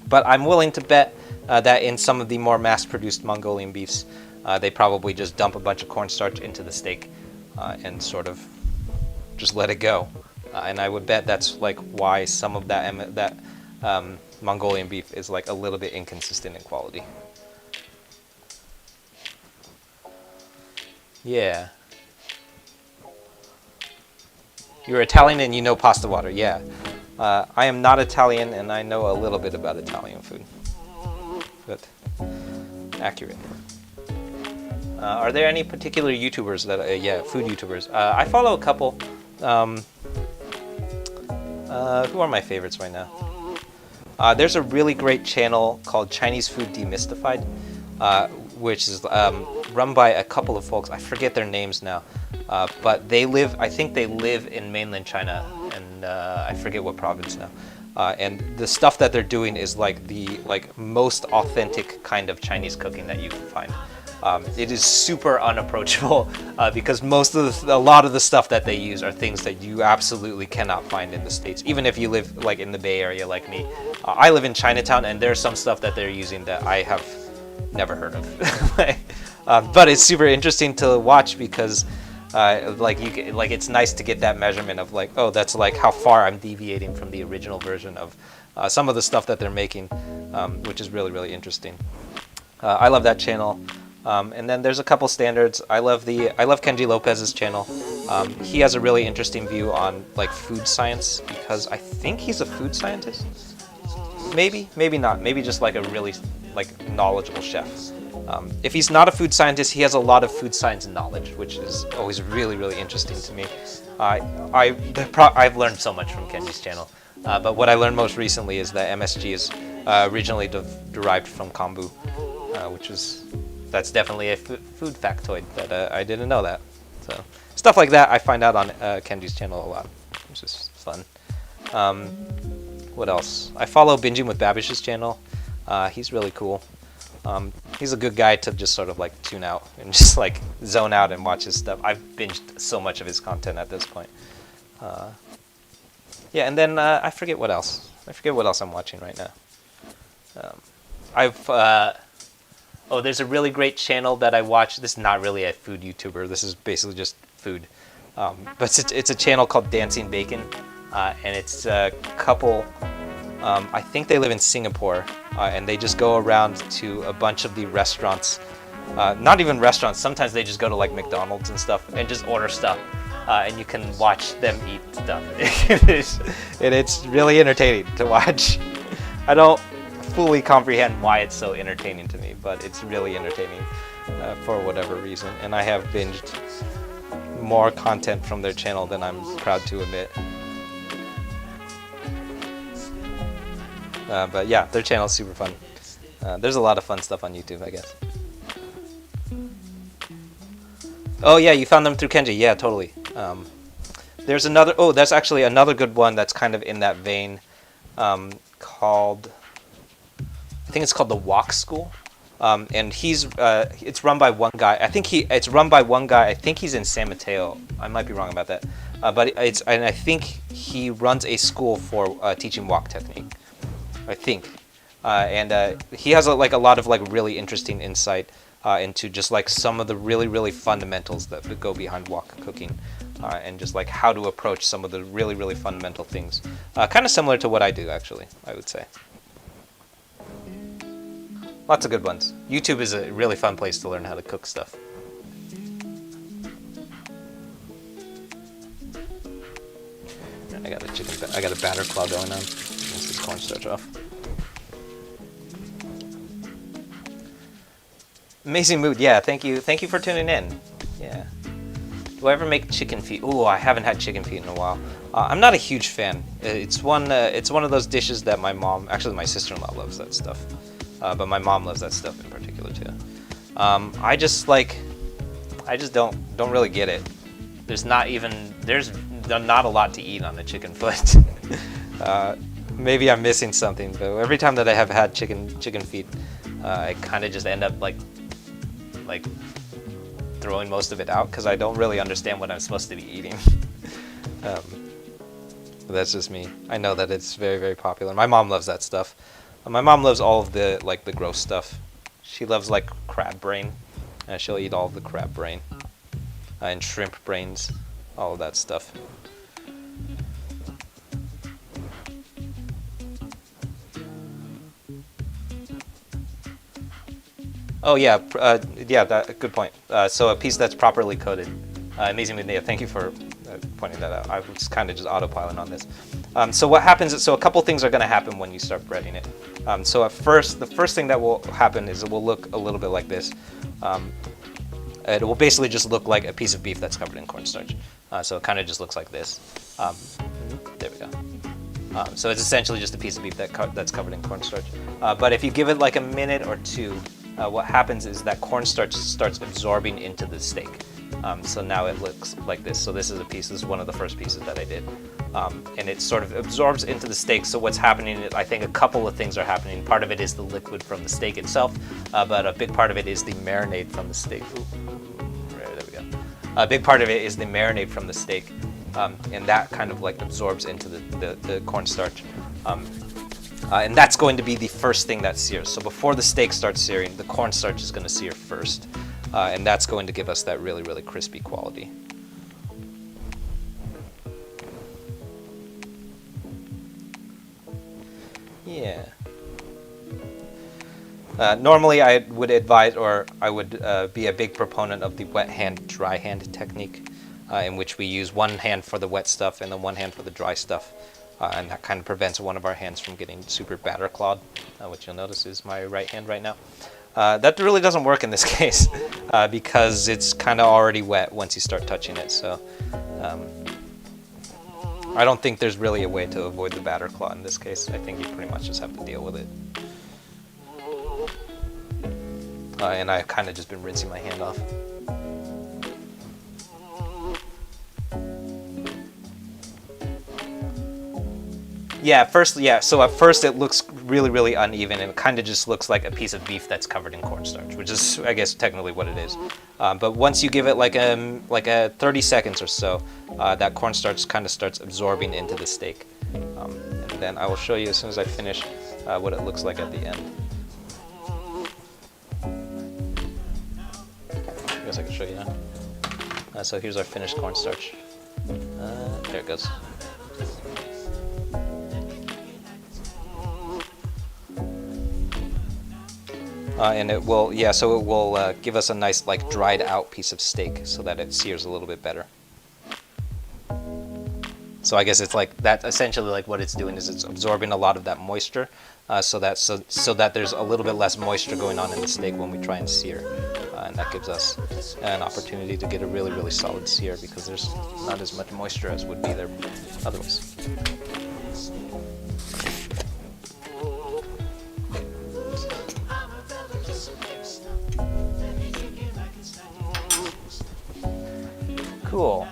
But I'm willing to bet that in some of the more mass-produced Mongolian beefs, they probably just dump a bunch of cornstarch into the steak and sort of just let it go. And I would bet that's why some of that Mongolian beef is a little bit inconsistent in quality. Yeah. You're Italian and you know pasta water, yeah. I am not Italian and I know a little bit about Italian food. But accurate. Are there any particular YouTubers that, food YouTubers? I follow a couple. Who are my favorites right now? There's a really great channel called Chinese Food Demystified, which is run by a couple of folks. I forget their names now, but they live. I think they live in mainland China, and I forget what province now. And the stuff that they're doing is like the most authentic kind of Chinese cooking that you can find. It is super unapproachable because a lot of the stuff that they use are things that you absolutely cannot find in the States. Even if you live like in the Bay Area like me, I live in Chinatown, and there's some stuff that they're using that I have never heard of. But it's super interesting to watch because it's nice to get that measurement of like, oh, that's like how far I'm deviating from the original version of some of the stuff that they're making, which is really, really interesting. I love that channel. And then there's a couple standards. I love Kenji Lopez's channel. He has a really interesting view on like food science because I think he's a food scientist. Maybe not. Maybe just like a really like knowledgeable chef. If he's not a food scientist, he has a lot of food science knowledge, which is always really, really interesting to me. I've learned so much from Kenji's channel. But what I learned most recently is that MSG is originally derived from kombu, that's definitely a food factoid that I didn't know that. So stuff like that I find out on Kenji's channel a lot, which is fun. What else? I follow Binging with Babish's channel. He's really cool. He's a good guy to just sort of like tune out and just like zone out and watch his stuff. I've binged so much of his content at this point. Yeah, and then I forget what else. I forget what else I'm watching right now. There's a really great channel that I watch. This is not really a food YouTuber. This is basically just food. But it's a channel called Dancing Bacon, and it's a couple. I think they live in Singapore, and they just go around to a bunch of the restaurants. Not even restaurants. Sometimes they just go to like McDonald's and stuff and just order stuff, and you can watch them eat stuff. It's really entertaining to watch. I don't fully comprehend why it's so entertaining to me, but it's really entertaining for whatever reason. And I have binged more content from their channel than I'm proud to admit. But yeah, their channel is super fun. There's a lot of fun stuff on YouTube, I guess. Oh yeah, you found them through Kenji. Yeah, totally. There's another. Oh, that's actually another good one that's kind of in that vein, called. I think it's called the Wok School, and it's run by one guy. It's run by one guy. I think he's in San Mateo. I might be wrong about that, but I think he runs a school for teaching wok technique. I think, and he has a lot of like really interesting insight into just like some of the really, really fundamentals that go behind wok cooking, and just like how to approach some of the really, really fundamental things. Kind of similar to what I do, actually, I would say. Lots of good ones. YouTube is a really fun place to learn how to cook stuff. I got a batter claw going on. This is cornstarch off. Amazing mood. Yeah, thank you for tuning in. Yeah. Do I ever make chicken feet? Ooh, I haven't had chicken feet in a while. I'm not a huge fan. It's one of those dishes that my mom, actually my sister-in-law loves that stuff. But my mom loves that stuff in particular too. I just don't really get it. There's not a lot to eat on a chicken foot. Maybe I'm missing something, but every time that I have had chicken feet, I kind of just end up like throwing most of it out because I don't really understand what I'm supposed to be eating. But that's just me. I know that it's very, very popular. My mom loves that stuff. My mom loves all of the gross stuff. She loves like crab brain. She'll eat all of the crab brain and shrimp brains, all of that stuff. Oh yeah, good point. So a piece that's properly coated. Amazing idea. Thank you for pointing that out. I was kind of just autopiloting on this. So what happens is, a couple things are going to happen when you start breading it. So the first thing that will happen is it will look a little bit like this. It will basically just look like a piece of beef that's covered in cornstarch. So it kind of just looks like this. There we go. So it's essentially just a piece of beef that's covered in cornstarch. But if you give it like a minute or two, what happens is that cornstarch starts absorbing into the steak. So now it looks like this. So this is a piece, this is one of the first pieces that I did. And it sort of absorbs into the steak. So what's happening, I think a couple of things are happening. Part of it is the liquid from the steak itself, but a big part of it is the marinade from the steak. There we go. A big part of it is the marinade from the steak, and that kind of like absorbs into the cornstarch. And that's going to be the first thing that sears. So before the steak starts searing, the cornstarch is going to sear first. And that's going to give us that really, really crispy quality. Yeah. Normally I would advise, or I would be a big proponent of the wet hand, dry hand technique, in which we use one hand for the wet stuff and then one hand for the dry stuff. And that kind of prevents one of our hands from getting super batter clawed, which you'll notice is my right hand right now. That really doesn't work in this case because it's kind of already wet once you start touching it. So I don't think there's really a way to avoid the batter claw in this case. I think you pretty much just have to deal with it. And I've kind of just been rinsing my hand off. Yeah, so at first it looks really, really uneven, and it kind of just looks like a piece of beef that's covered in cornstarch, which is, I guess, technically what it is. But once you give it like a 30 seconds or so, that cornstarch kind of starts absorbing into the steak. And then I will show you as soon as I finish what it looks like at the end. I guess I can show you now. So here's our finished cornstarch. There it goes. And it will, so it will give us a nice, like, dried out piece of steak so that it sears a little bit better. So I guess it's like that, essentially like what it's doing is it's absorbing a lot of that moisture so that there's a little bit less moisture going on in the steak when we try and sear. And that gives us an opportunity to get a really, really solid sear because there's not as much moisture as would be there otherwise. Cool.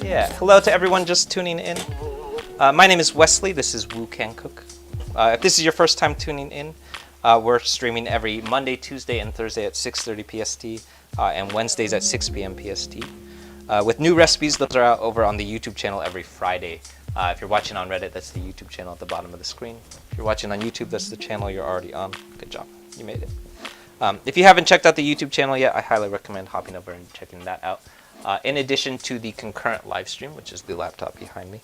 Yeah, hello to everyone just tuning in. My name is Wesley, this is Woo Can Cook. If this is your first time tuning in, we're streaming every Monday, Tuesday, and Thursday at 6:30 PST, and Wednesdays at 6 p.m. PST. With new recipes, those are out over on the YouTube channel every Friday. If you're watching on Reddit, that's the YouTube channel at the bottom of the screen. If you're watching on YouTube, that's the channel you're already on. Good job, you made it. If you haven't checked out the YouTube channel yet, I highly recommend hopping over and checking that out. In addition to the concurrent live stream, which is the laptop behind me,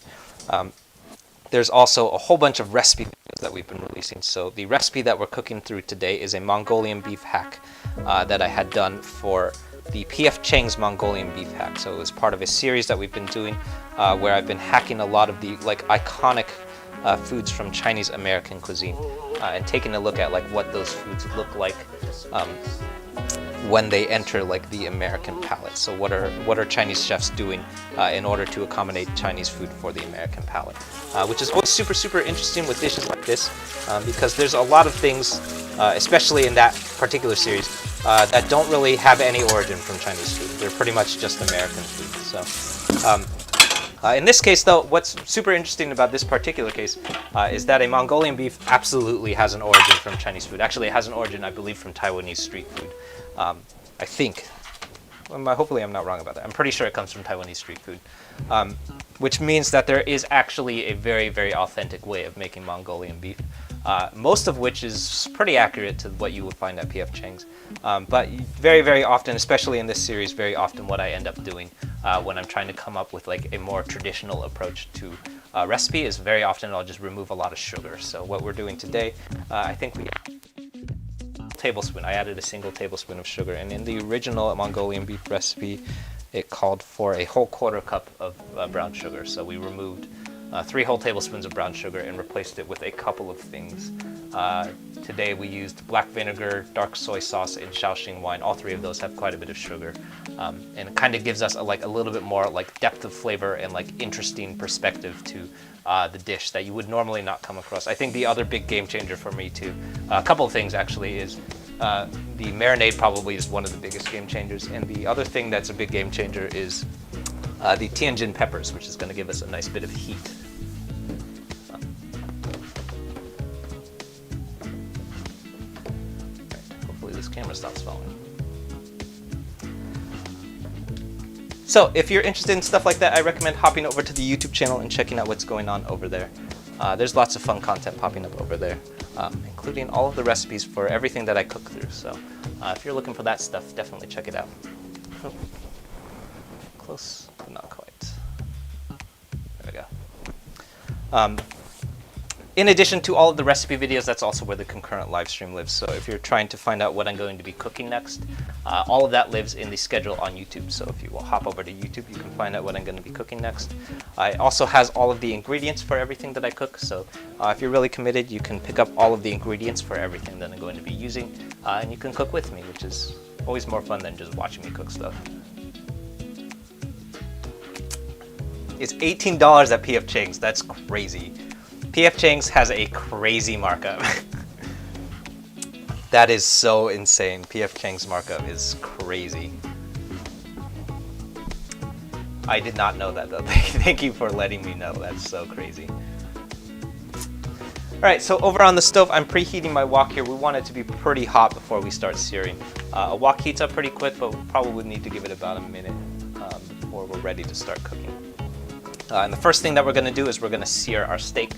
there's also a whole bunch of recipe videos that we've been releasing. So the recipe that we're cooking through today is a Mongolian beef hack that I had done for the PF Chang's Mongolian beef hack. So it was part of a series that we've been doing where I've been hacking a lot of the like iconic foods from Chinese American cuisine and taking a look at like what those foods look like when they enter like the American palate. So what are Chinese chefs doing in order to accommodate Chinese food for the American palate, which is always super, super interesting with dishes like this because there's a lot of things, especially in that particular series, that don't really have any origin from Chinese food. They're pretty much just American food. So in this case, though, what's super interesting about this particular case is that a Mongolian beef absolutely has an origin from Chinese food. Actually, it has an origin, I believe, from Taiwanese street food. I think. Hopefully I'm not wrong about that. I'm pretty sure it comes from Taiwanese street food, which means that there is actually a very, very authentic way of making Mongolian beef, most of which is pretty accurate to what you would find at PF Chang's. But very, very often, especially in this series, very often what I end up doing when I'm trying to come up with like a more traditional approach to recipe is very often I'll just remove a lot of sugar. So what we're doing today, I think we tablespoon. I added a single tablespoon of sugar, and in the original Mongolian beef recipe it called for a whole quarter cup of brown sugar. So we removed 3 whole tablespoons of brown sugar and replaced it with a couple of things. Today we used black vinegar, dark soy sauce, and Shaoxing wine. All 3 of those have quite a bit of sugar, and it kind of gives us a little bit more like depth of flavor and like interesting perspective to the dish that you would normally not come across. I think the other big game changer for me too, a couple of things actually, is The marinade probably is one of the biggest game changers, and the other thing that's a big game changer is the tianjin peppers, which is going to give us a nice bit of heat. Hopefully this camera stops falling. So if you're interested in stuff like that, I recommend hopping over to the YouTube channel and checking out what's going on over there. There's lots of fun content popping up over there, including all of the recipes for everything that I cook through. So if you're looking for that stuff, definitely check it out. Close, but not quite. There we go. In addition to all of the recipe videos, that's also where the concurrent live stream lives. So if you're trying to find out what I'm going to be cooking next, all of that lives in the schedule on YouTube. So if you will hop over to YouTube, you can find out what I'm going to be cooking next. It also has all of the ingredients for everything that I cook. So if you're really committed, you can pick up all of the ingredients for everything that I'm going to be using, and you can cook with me, which is always more fun than just watching me cook stuff. It's $18 at PF Chang's. That's crazy. PF Chang's has a crazy markup. That is so insane. PF Chang's markup is crazy. I did not know that though. Thank you for letting me know. That's so crazy. Alright, so over on the stove, I'm preheating my wok here. We want it to be pretty hot before we start searing. A wok heats up pretty quick, but we'll probably need to give it about a minute before we're ready to start cooking. And the first thing that we're going to do is we're going to sear our steak.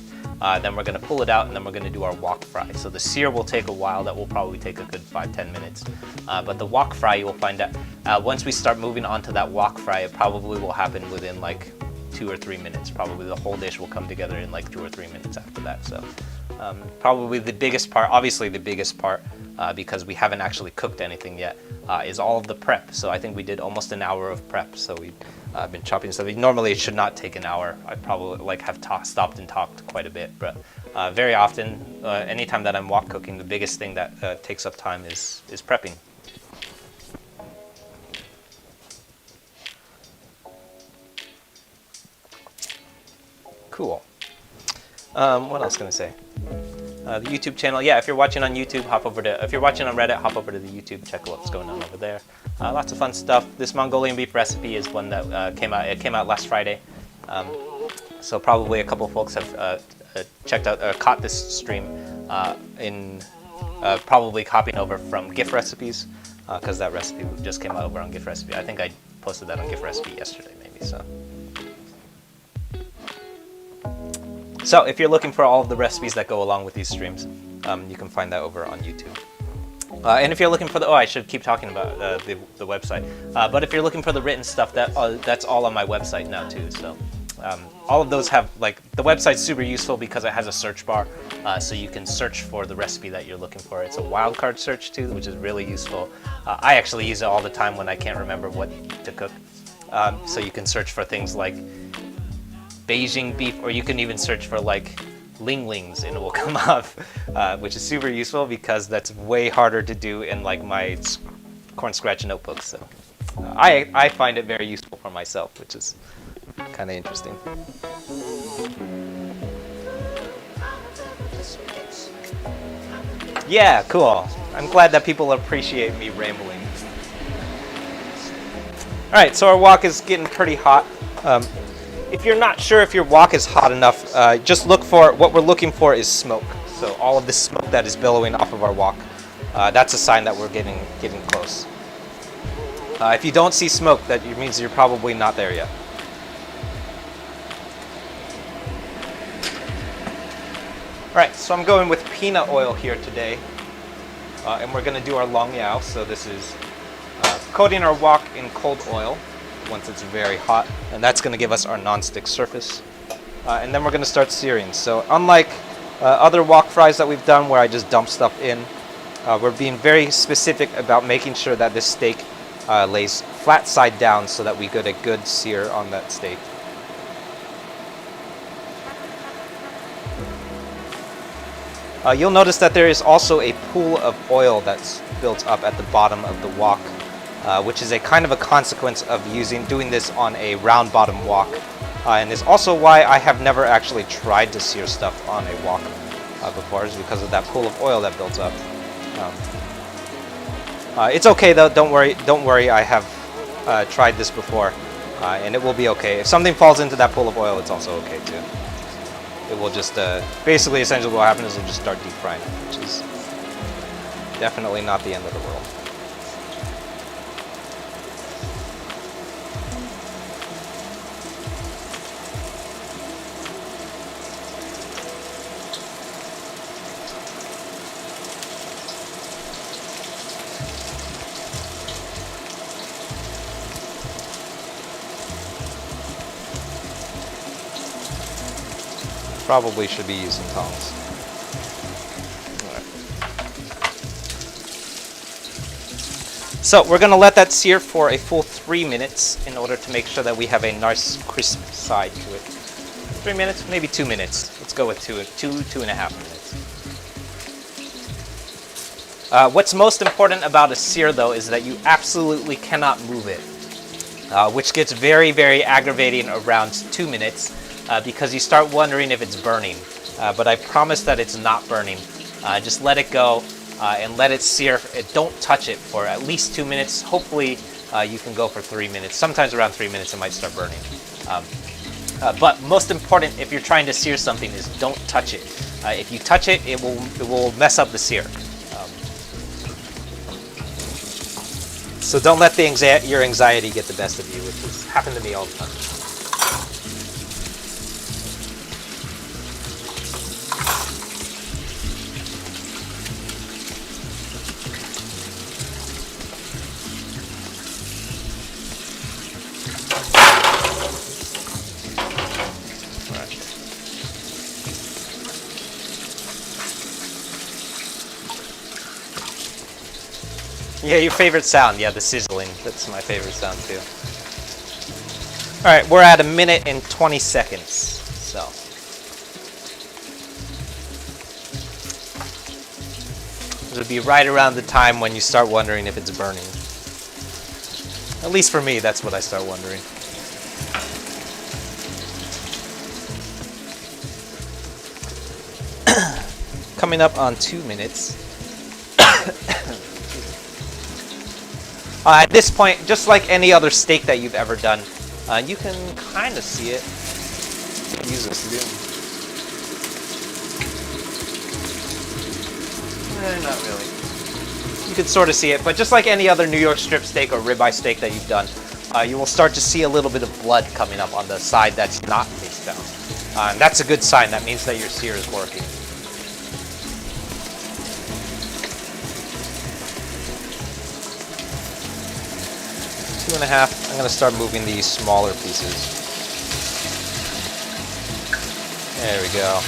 Then we're going to pull it out, and then we're going to do our wok fry. So the sear will take a while. That will probably take a good 5-10 minutes. But the wok fry, you will find out once we start moving on to that wok fry, it probably will happen within like 2 or 3 minutes. Probably the whole dish will come together in like 2 or 3 minutes after that. So probably the biggest part, obviously the biggest part, because we haven't actually cooked anything yet, is all of the prep. So I think we did almost an hour of prep. So we been chopping stuff. Normally it should not take an hour. I probably have stopped and talked quite a bit, but very often, anytime that I'm wok cooking, the biggest thing that takes up time is prepping. Cool. What else can I say? The YouTube channel, yeah, if you're watching on YouTube, if you're watching on Reddit, hop over to the YouTube, check out what's going on over there. Lots of fun stuff. This Mongolian beef recipe is one that came out last Friday. So probably a couple folks have checked out or caught this stream in probably copying over from GIF recipes, because that recipe just came out over on GIF recipe. I think I posted that on GIF recipe yesterday, maybe. So if you're looking for all of the recipes that go along with these streams, you can find that over on YouTube. And if you're looking for I should keep talking about the website. But if you're looking for the written stuff, that's all on my website now too. So all of those have, like, the website's super useful because it has a search bar, so you can search for the recipe that you're looking for. It's a wildcard search too, which is really useful. I actually use it all the time when I can't remember what to cook. So you can search for things like Beijing beef, or you can even search for like linglings and it will come up, which is super useful because that's way harder to do in like my corn scratch notebooks. So I find it very useful for myself, which is kind of interesting. Yeah, cool. I'm glad that people appreciate me rambling. All right, so our wok is getting pretty hot. If you're not sure if your wok is hot enough, just look for, what we're looking for is smoke. So all of the smoke that is billowing off of our wok, that's a sign that we're getting close. If you don't see smoke, that means you're probably not there yet. All right, so I'm going with peanut oil here today, and we're going to do our long yao. So this is coating our wok in cold oil once it's very hot, and that's going to give us our non-stick surface. And then we're going to start searing. So unlike other wok fries that we've done where I just dump stuff in, we're being very specific about making sure that this steak lays flat side down so that we get a good sear on that steak. You'll notice that there is also a pool of oil that's built up at the bottom of the wok, which is a kind of a consequence of doing this on a round bottom wok, and is also why I have never actually tried to sear stuff on a wok before, is because of that pool of oil that built up. It's okay though. Don't worry. Don't worry. I have tried this before, and it will be okay. If something falls into that pool of oil, it's also okay too. It will just basically, essentially, what happens is it'll just start deep frying, which is definitely not the end of the world. Probably should be using tongs. Alright. So we're going to let that sear for a full 3 minutes in order to make sure that we have a nice crisp side to it. 3 minutes, maybe 2 minutes. Let's go with two and a half minutes. What's most important about a sear though is that you absolutely cannot move it, which gets very, very aggravating around 2 minutes. Because you start wondering if it's burning, but I promise that it's not burning. Just let it go and let it sear. Don't touch it for at least 2 minutes. Hopefully you can go for 3 minutes. Sometimes around 3 minutes it might start burning. But most important, if you're trying to sear something, is don't touch it. If you touch it, it will mess up the sear. So don't let your anxiety get the best of you, which has happened to me all the time. Yeah, your favorite sound. Yeah, the sizzling. That's my favorite sound too. All right, we're at 1 minute and 20 seconds. So. It'll be right around the time when you start wondering if it's burning. At least for me, that's what I start wondering. Coming up on 2 minutes. At this point, just like any other steak that you've ever done, you can kind of see it. Use this zoom. Not really. You can sort of see it, but just like any other New York strip steak or ribeye steak that you've done, you will start to see a little bit of blood coming up on the side that's not face down. And that's a good sign. That means that your sear is working. Two and a half. I'm going to start moving these smaller pieces. There we go.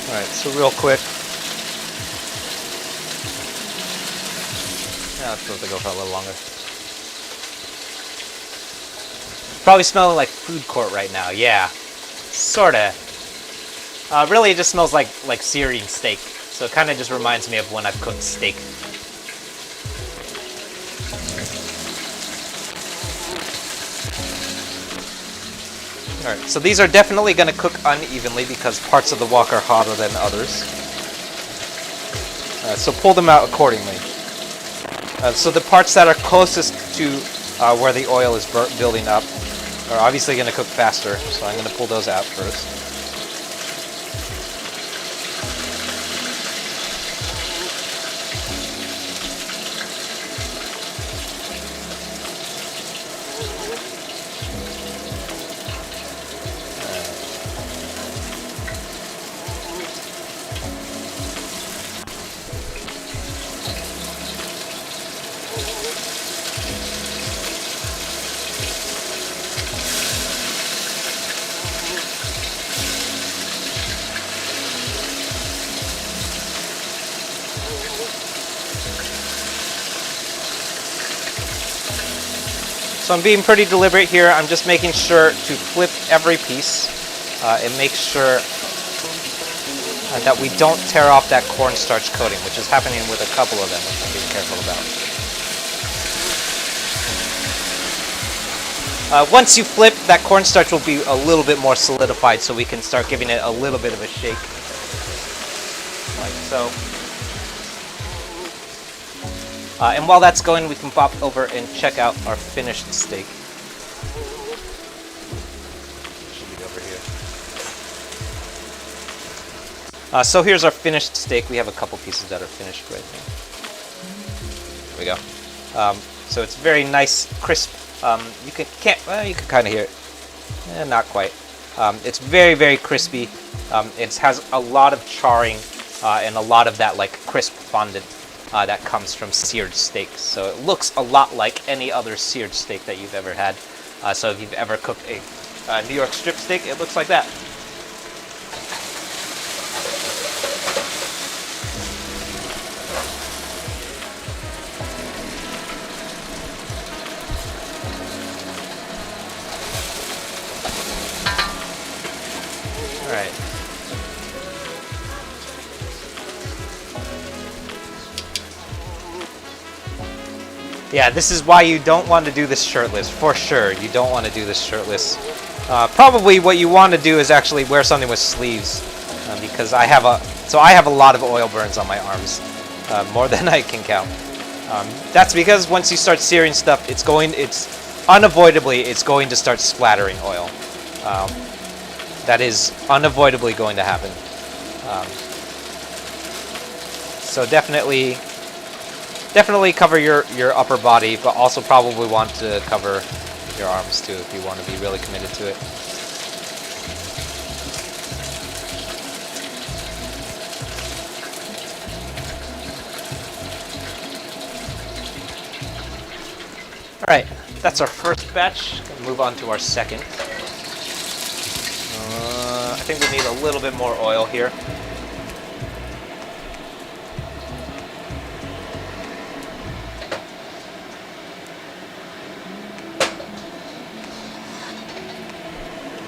All right, so real quick. Yeah, it's supposed to go for a little longer. Probably smelling like food court right now. Yeah, sorta. Really, it just smells like searing steak. So it kind of just reminds me of when I've cooked steak. Alright, so these are definitely going to cook unevenly because parts of the wok are hotter than others. So pull them out accordingly. So the parts that are closest to where the oil is building up are obviously going to cook faster, so I'm going to pull those out first. So I'm being pretty deliberate here. I'm just making sure to flip every piece and make sure that we don't tear off that cornstarch coating, which is happening with a couple of them, which I'm being careful about. Once you flip, that cornstarch will be a little bit more solidified, so we can start giving it a little bit of a shake, like so. And while that's going, we can pop over and check out our finished steak. Should be over here. So here's our finished steak. We have a couple pieces that are finished right now. There we go. So it's very nice, crisp. You can kind of hear it. Not quite. It's very, very crispy. It has a lot of charring and a lot of that like crisp fondant that comes from seared steak. So it looks a lot like any other seared steak that you've ever had. So if you've ever cooked a New York strip steak, it looks like that. All right. Yeah, this is why you don't want to do this shirtless, for sure. You don't want to do this shirtless. Probably what you want to do is actually wear something with sleeves, because I have a lot of oil burns on my arms, more than I can count. That's because once you start searing stuff, it's unavoidably going to start splattering oil. That is unavoidably going to happen. So definitely cover your upper body, but also probably want to cover your arms too if you want to be really committed to it. All right, that's our first batch. Gonna move on to our second. I think we need a little bit more oil here.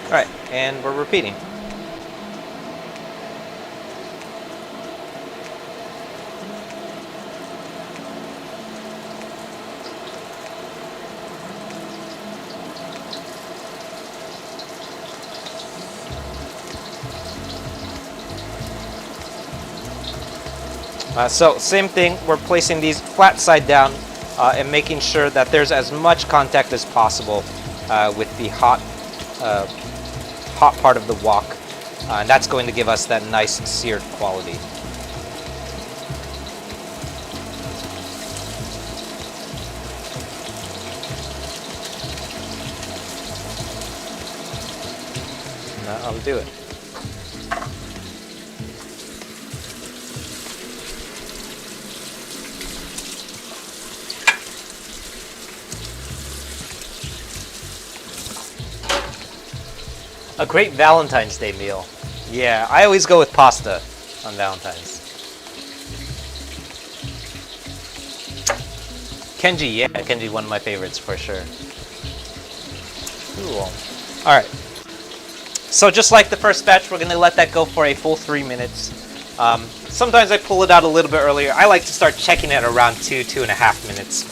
All right, and we're repeating. So same thing, we're placing these flat side down and making sure that there's as much contact as possible with the hot part of the wok, and that's going to give us that nice seared quality. And that'll do it. A great Valentine's Day meal. Yeah, I always go with pasta on Valentine's. Kenji, yeah, Kenji, one of my favorites for sure. Cool. All right. So just like the first batch, we're gonna let that go for a full 3 minutes. Sometimes I pull it out a little bit earlier. I like to start checking it around 2.5 minutes,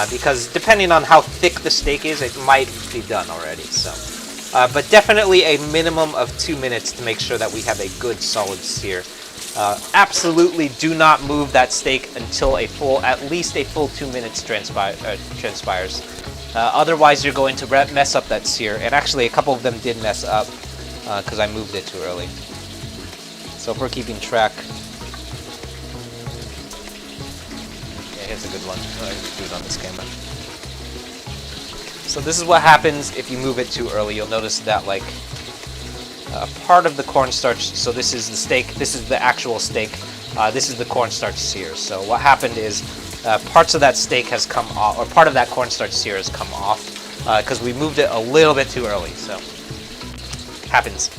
because depending on how thick the steak is, it might be done already. So. But definitely a minimum of 2 minutes to make sure that we have a good solid sear. Absolutely do not move that steak until at least a full 2 minutes transpires. Otherwise you're going to mess up that sear. And actually a couple of them did mess up because I moved it too early. So if we're keeping track. Yeah, here's a good one. I can do it on this camera. So this is what happens if you move it too early. You'll notice that like part of the cornstarch, so this is the steak, this is the actual steak, this is the cornstarch sear. So what happened is parts of that steak has come off, or part of that cornstarch sear has come off because we moved it a little bit too early, so happens.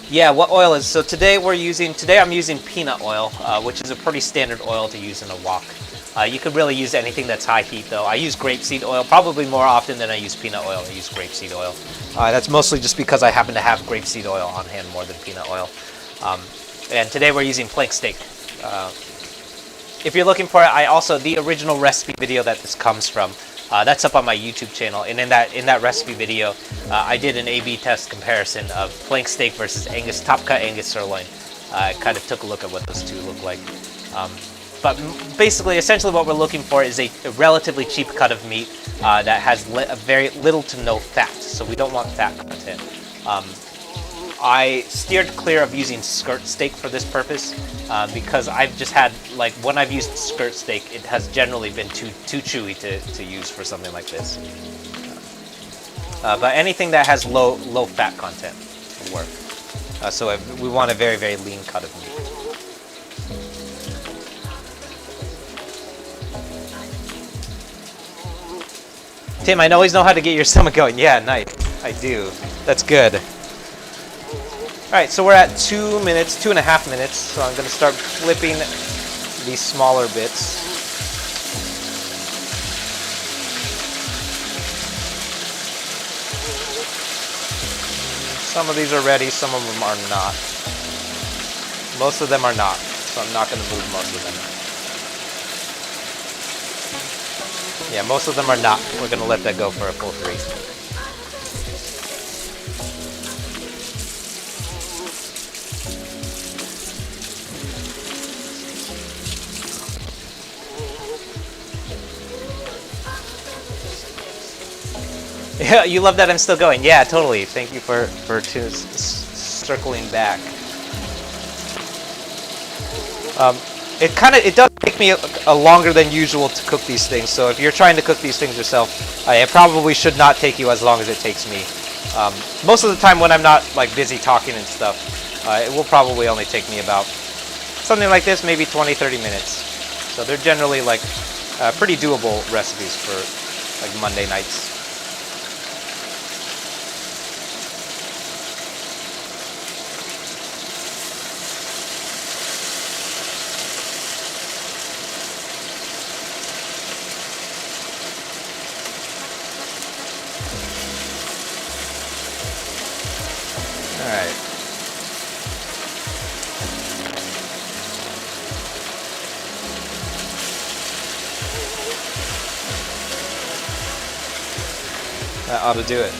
Yeah, what oil is, so today I'm using peanut oil, which is a pretty standard oil to use in a wok. You could really use anything that's high heat though. I use grapeseed oil probably more often than I use peanut oil. I use grapeseed oil. That's mostly just because I happen to have grapeseed oil on hand more than peanut oil. And today we're using plank steak. If you're looking for it, the original recipe video that this comes from, that's up on my YouTube channel. And in that recipe video, I did an A/B test comparison of plank steak versus top cut Angus sirloin. I kind of took a look at what those two look like. But basically, essentially what we're looking for is a relatively cheap cut of meat that has very little to no fat. So we don't want fat content. I steered clear of using skirt steak for this purpose because I've just had, like, when I've used skirt steak, it has generally been too chewy to use for something like this. But anything that has low fat content will work. So we want a very, very lean cut of meat. Tim, I always know how to get your stomach going. Yeah, nice. I do. That's good. All right, so we're at 2 minutes, 2.5 minutes. So I'm going to start flipping these smaller bits. Some of these are ready, some of them are not. Most of them are not, so I'm not going to move most of them. Yeah, most of them are not. We're going to let that go for a full 3. Yeah, you love that I'm still going. Yeah, totally. Thank you for circling back. It does take me a longer than usual to cook these things. So if you're trying to cook these things yourself, it probably should not take you as long as it takes me. Most of the time when I'm not like busy talking and stuff, it will probably only take me about something like this, maybe 20-30 minutes. So they're generally like pretty doable recipes for like Monday nights. Alright. That ought to do it.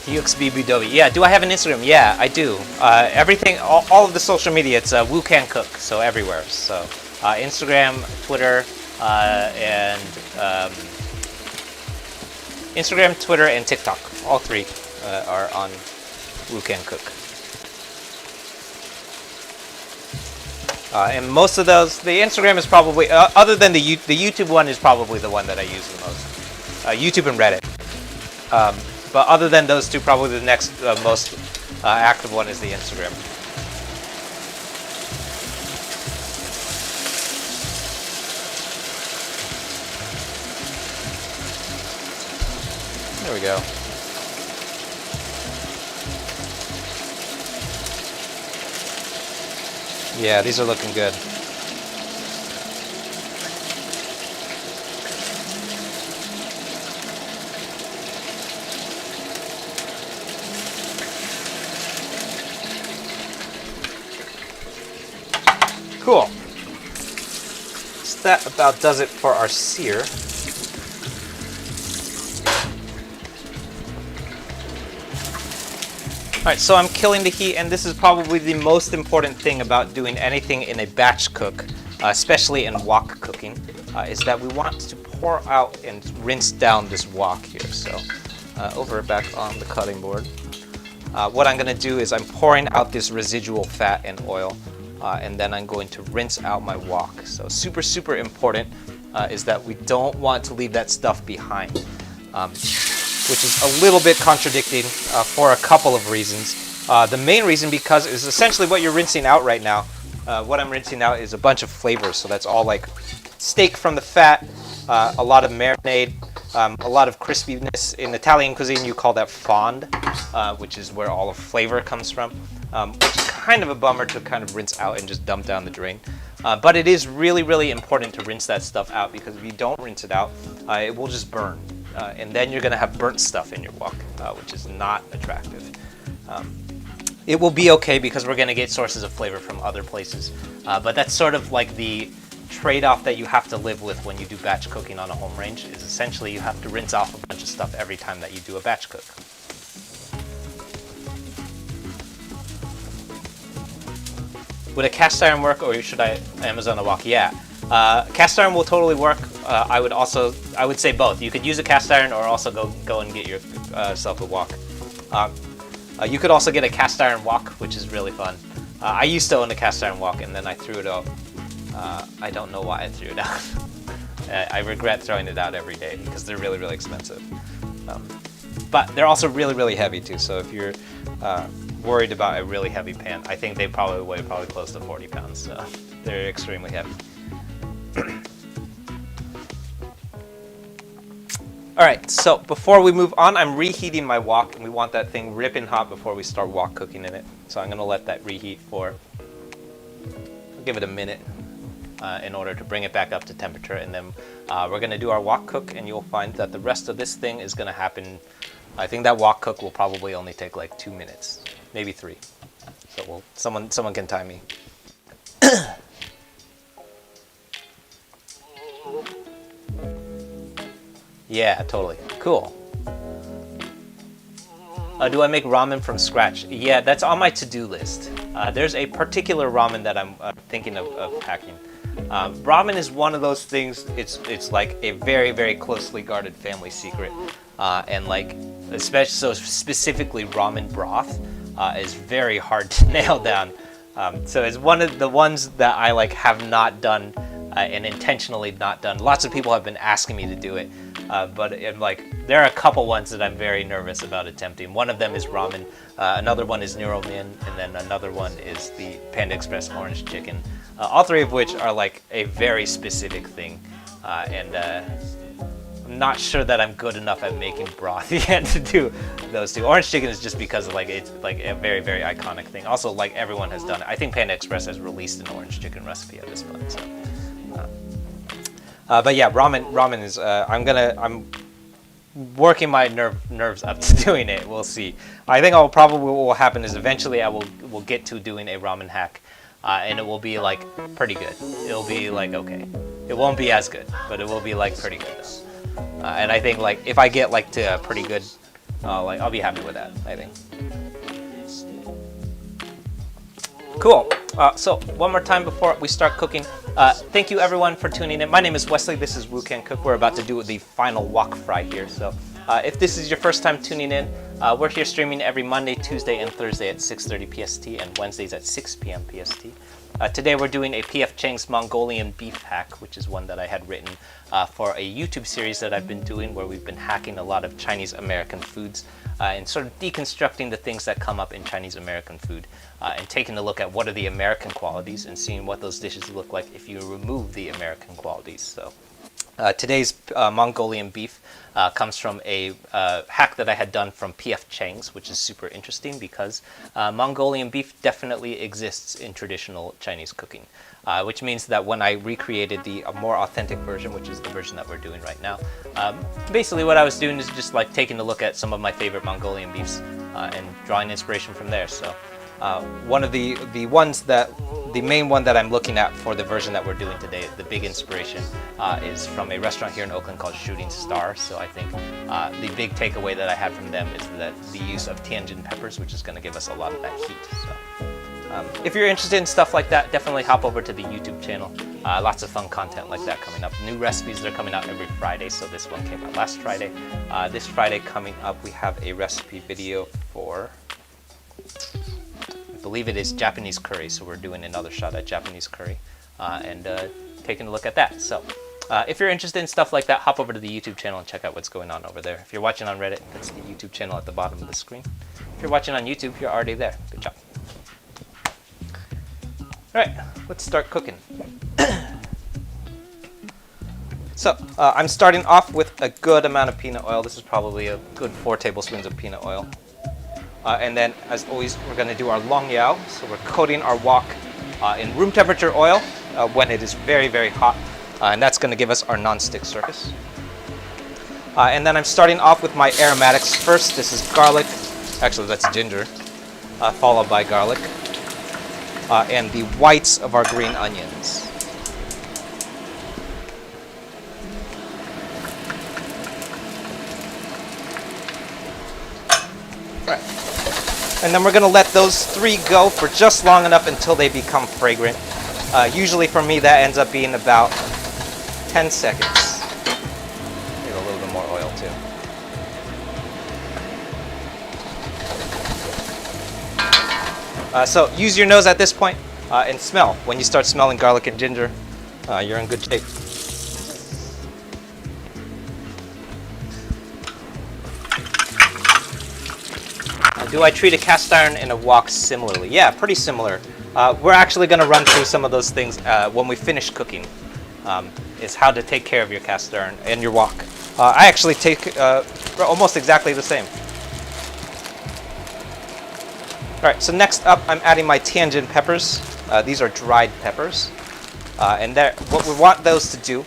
UXBBW. Yeah, do I have an Instagram? Yeah, I do. Everything, all of the social media, it's Woo Can Cook, so everywhere. So Instagram, Twitter, and Instagram, Twitter, and TikTok. All 3 are on Woo Can Cook. And most of those, the Instagram is probably, other than the YouTube one is probably the one that I use the most. YouTube and Reddit. But other than those two, probably the next most active one is the Instagram. There we go. Yeah, these are looking good. Cool. So that about does it for our sear. Alright, so I'm killing the heat, and this is probably the most important thing about doing anything in a batch cook, especially in wok cooking, is that we want to pour out and rinse down this wok here. So back on the cutting board. What I'm going to do is I'm pouring out this residual fat and oil. And then I'm going to rinse out my wok. So super, super important is that we don't want to leave that stuff behind, which is a little bit contradicting for a couple of reasons. The main reason because is essentially what you're rinsing out right now. What I'm rinsing out is a bunch of flavors. So that's all like steak from the fat, a lot of marinade, a lot of crispiness. In Italian cuisine, you call that fond, which is where all of flavor comes from, which is kind of a bummer to kind of rinse out and just dump down the drain. But it is really, really important to rinse that stuff out, because if you don't rinse it out, it will just burn. And then you're going to have burnt stuff in your wok, which is not attractive. It will be okay because we're going to get sources of flavor from other places. But that's sort of like the trade-off that you have to live with when you do batch cooking on a home range, is essentially you have to rinse off a bunch of stuff every time that you do a batch cook. Would a cast iron work, or should I Amazon a wok? Yeah, cast iron will totally work. I would say both. You could use a cast iron, or also go and get yourself a wok. You could also get a cast iron wok, which is really fun. I used to own a cast iron wok, and then I threw it out. I don't know why I threw it out. I regret throwing it out every day because they're really, really expensive. But they're also really, really heavy too. So if you're worried about a really heavy pan, I think they probably weigh close to 40 pounds. So they're extremely heavy. All right, so before we move on, I'm reheating my wok, and we want that thing ripping hot before we start wok cooking in it. So I'm gonna let that reheat for, I'll give it a minute in order to bring it back up to temperature, and then we're gonna do our wok cook, and you'll find that the rest of this thing is gonna happen. I think that wok cook will probably only take like 2 minutes, maybe 3. So someone can time me. Yeah, totally. Cool. Do I make ramen from scratch? Yeah, that's on my to-do list. There's a particular ramen that I'm thinking of packing. Ramen is one of those things, it's like a very, very closely guarded family secret. And like, specifically ramen broth is very hard to nail down. So it's one of the ones that I like have not done and intentionally not done. Lots of people have been asking me to do it. But there are a couple ones that I'm very nervous about attempting. One of them is ramen, another one is Neuromin, and then another one is the Panda Express orange chicken. All three of which are like a very specific thing, and I'm not sure that I'm good enough at making broth yet to do those two. Orange chicken is just because of it's like a very, very iconic thing. Also, like, everyone has done it. I think Panda Express has released an orange chicken recipe at this point. So. But yeah, ramen is. I'm working my nerves up to doing it. We'll see. I think what will happen is eventually will get to doing a ramen hack, and it will be like pretty good. It'll be like okay. It won't be as good, but it will be like pretty good though. And I think like if I get like to pretty good, I'll be happy with that. I think. Cool. So one more time before we start cooking, thank you everyone for tuning in. My name is Wesley. This is Woo Can Cook. We're about to do the final wok fry here. So if this is your first time tuning in, we're here streaming every Monday, Tuesday, and Thursday at 6:30 PST and Wednesdays at 6 p.m. PST. Today we're doing a PF Chang's Mongolian Beef hack, which is one that I had written for a YouTube series that I've been doing where we've been hacking a lot of Chinese American foods and sort of deconstructing the things that come up in Chinese American food and taking a look at what are the American qualities and seeing what those dishes look like if you remove the American qualities. So today's Mongolian beef comes from a hack that I had done from PF Chang's, which is super interesting because Mongolian beef definitely exists in traditional Chinese cooking, which means that when I recreated the more authentic version, which is the version that we're doing right now, basically what I was doing is just like taking a look at some of my favorite Mongolian beefs and drawing inspiration from there. So one of the main one that I'm looking at for the version that we're doing today, the big inspiration is from a restaurant here in Oakland called Shooting Star. So I think the big takeaway that I had from them is that the use of tianjin peppers, which is going to give us a lot of that heat. So if you're interested in stuff like that, definitely hop over to the YouTube channel. Lots of fun content like that coming up. New recipes, they're coming out every Friday. So this one came out last Friday. This Friday coming up, we have a recipe video for, I believe it is Japanese curry, so we're doing another shot at Japanese curry and taking a look at that. So if you're interested in stuff like that, hop over to the YouTube channel and check out what's going on over there. If you're watching on Reddit, that's the YouTube channel at the bottom of the screen. If you're watching on YouTube, you're already there. Good job. All right, let's start cooking. So I'm starting off with a good amount of peanut oil. This is probably a good 4 tablespoons of peanut oil. And then, as always, we're going to do our long yao. So we're coating our wok in room temperature oil when it is very, very hot. And that's going to give us our non-stick surface. And then I'm starting off with my aromatics first. This is garlic. Actually, that's ginger, followed by garlic. And the whites of our green onions. Right. And then we're going to let those 3 go for just long enough until they become fragrant. Usually for me that ends up being about 10 seconds. Maybe a little bit more oil too. So use your nose at this point and smell. When you start smelling garlic and ginger, you're in good shape. Do I treat a cast iron and a wok similarly? Yeah, pretty similar. We're actually going to run through some of those things when we finish cooking. Is how to take care of your cast iron and your wok. I actually take almost exactly the same. All right, so next up I'm adding my tianjin peppers. These are dried peppers. And what we want those to do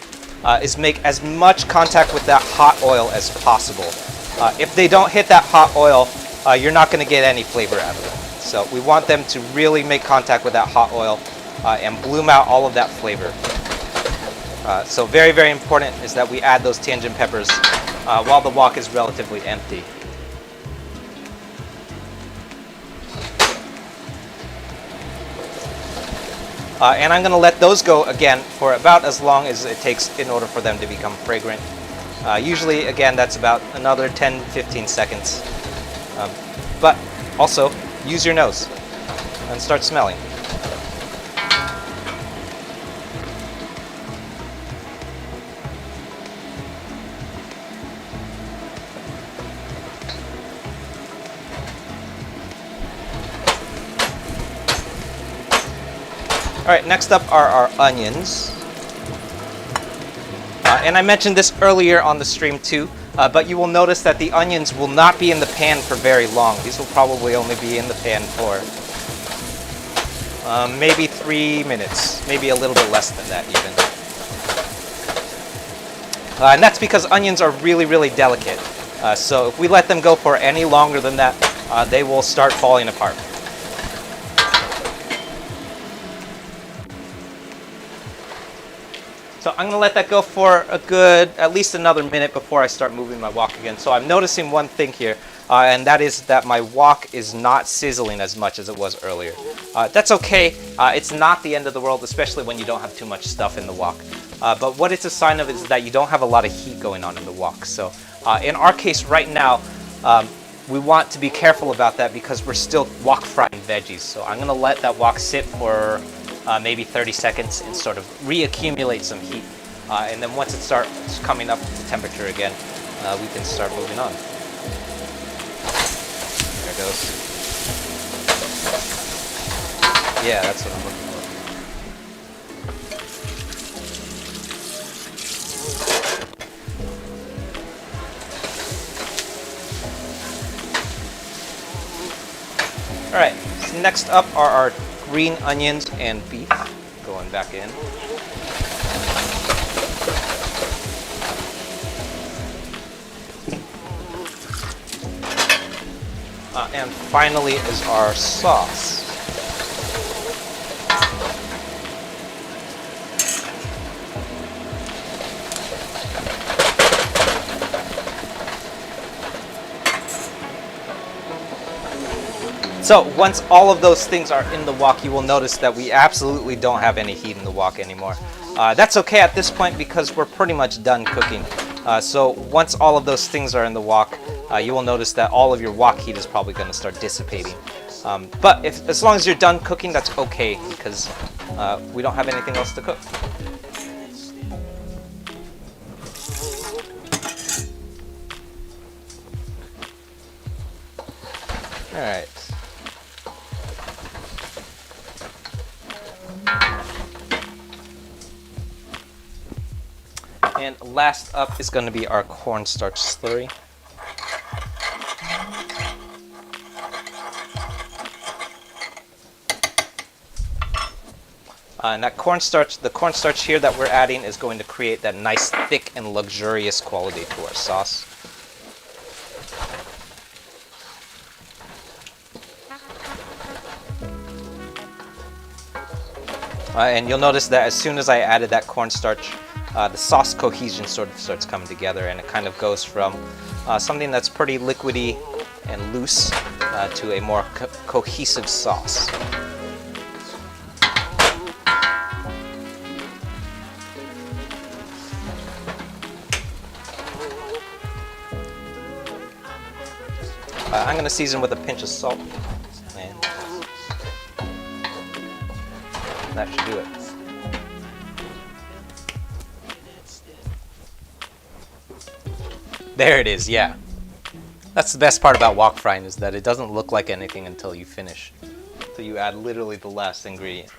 is make as much contact with that hot oil as possible. If they don't hit that hot oil, you're not going to get any flavor out of them. So we want them to really make contact with that hot oil and bloom out all of that flavor. So very, very important is that we add those tianjin peppers while the wok is relatively empty. And I'm going to let those go again for about as long as it takes in order for them to become fragrant. Usually, again, that's about another 10-15 seconds. But also, use your nose and start smelling. All right, next up are our onions. And I mentioned this earlier on the stream too, but you will notice that the onions will not be in the pan for very long. These will probably only be in the pan for maybe 3 minutes, maybe a little bit less than that even. And that's because onions are really, really delicate. So if we let them go for any longer than that, they will start falling apart. So I'm going to let that go for a good, at least another minute before I start moving my wok again. So I'm noticing one thing here, and that is that my wok is not sizzling as much as it was earlier. That's okay. It's not the end of the world, especially when you don't have too much stuff in the wok. But what it's a sign of is that you don't have a lot of heat going on in the wok. So in our case right now, we want to be careful about that because we're still wok frying veggies. So I'm going to let that wok sit for maybe 30 seconds and sort of reaccumulate some heat. And then once it starts coming up to temperature again, we can start moving on. There it goes. Yeah, that's what I'm looking for. All right, so next up are our green onions and beef going back in. And finally is our sauce. So once all of those things are in the wok, you will notice that we absolutely don't have any heat in the wok anymore. That's okay at this point because we're pretty much done cooking. So once all of those things are in the wok, you will notice that all of your wok heat is probably going to start dissipating. But as long as you're done cooking, that's okay because we don't have anything else to cook. All right. And last up is going to be our cornstarch slurry. And that cornstarch, the cornstarch here that we're adding is going to create that nice thick and luxurious quality to our sauce. And you'll notice that as soon as I added that cornstarch, the sauce cohesion sort of starts coming together, and it kind of goes from something that's pretty liquidy and loose to a more cohesive sauce. I'm going to season with a pinch of salt, and that should do it. There it is, yeah. That's the best part about wok frying, is that it doesn't look like anything until you finish. So you add literally the last ingredient.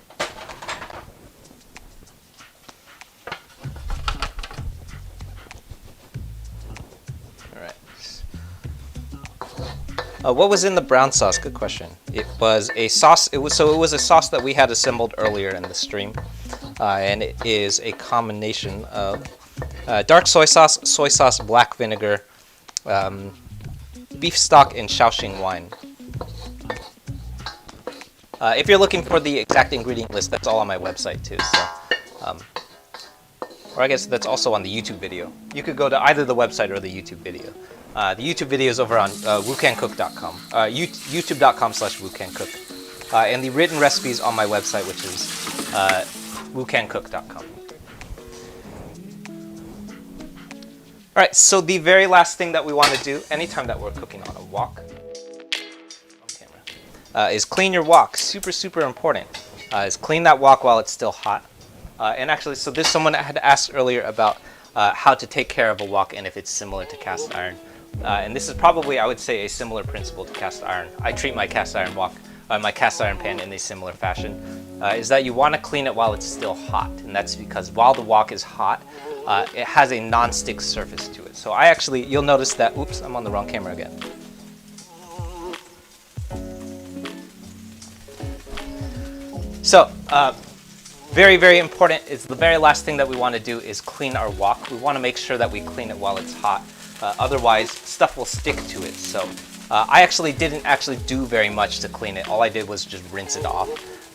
What was in the brown sauce? Good question. It was a sauce. It was a sauce that we had assembled earlier in the stream, and it is a combination of dark soy sauce, black vinegar, beef stock, and Shaoxing wine. If you're looking for the exact ingredient list, that's all on my website too. So, or I guess that's also on the YouTube video. You could go to either the website or the YouTube video. The YouTube video is over on wucancook.com, youtube.com/wucancook, and the written recipe is on my website, which is wucancook.com. All right, so the very last thing that we want to do anytime that we're cooking on a wok is clean your wok. Super important. Is clean that wok while it's still hot. And actually, so there's someone that had asked earlier about how to take care of a wok and if it's similar to cast iron. And this is probably, I would say, a similar principle to cast iron. I treat my cast iron wok, my cast iron pan in a similar fashion. Is that you want to clean it while it's still hot, and that's because while the wok is hot, it has a non-stick surface to it. So I actually, you'll notice that, oops, I'm on the wrong camera again. So, very important, is the very last thing that we want to do is clean our wok. We want to make sure that we clean it while it's hot. Otherwise, stuff will stick to it. So I actually didn't do very much to clean it. All I did was just rinse it off.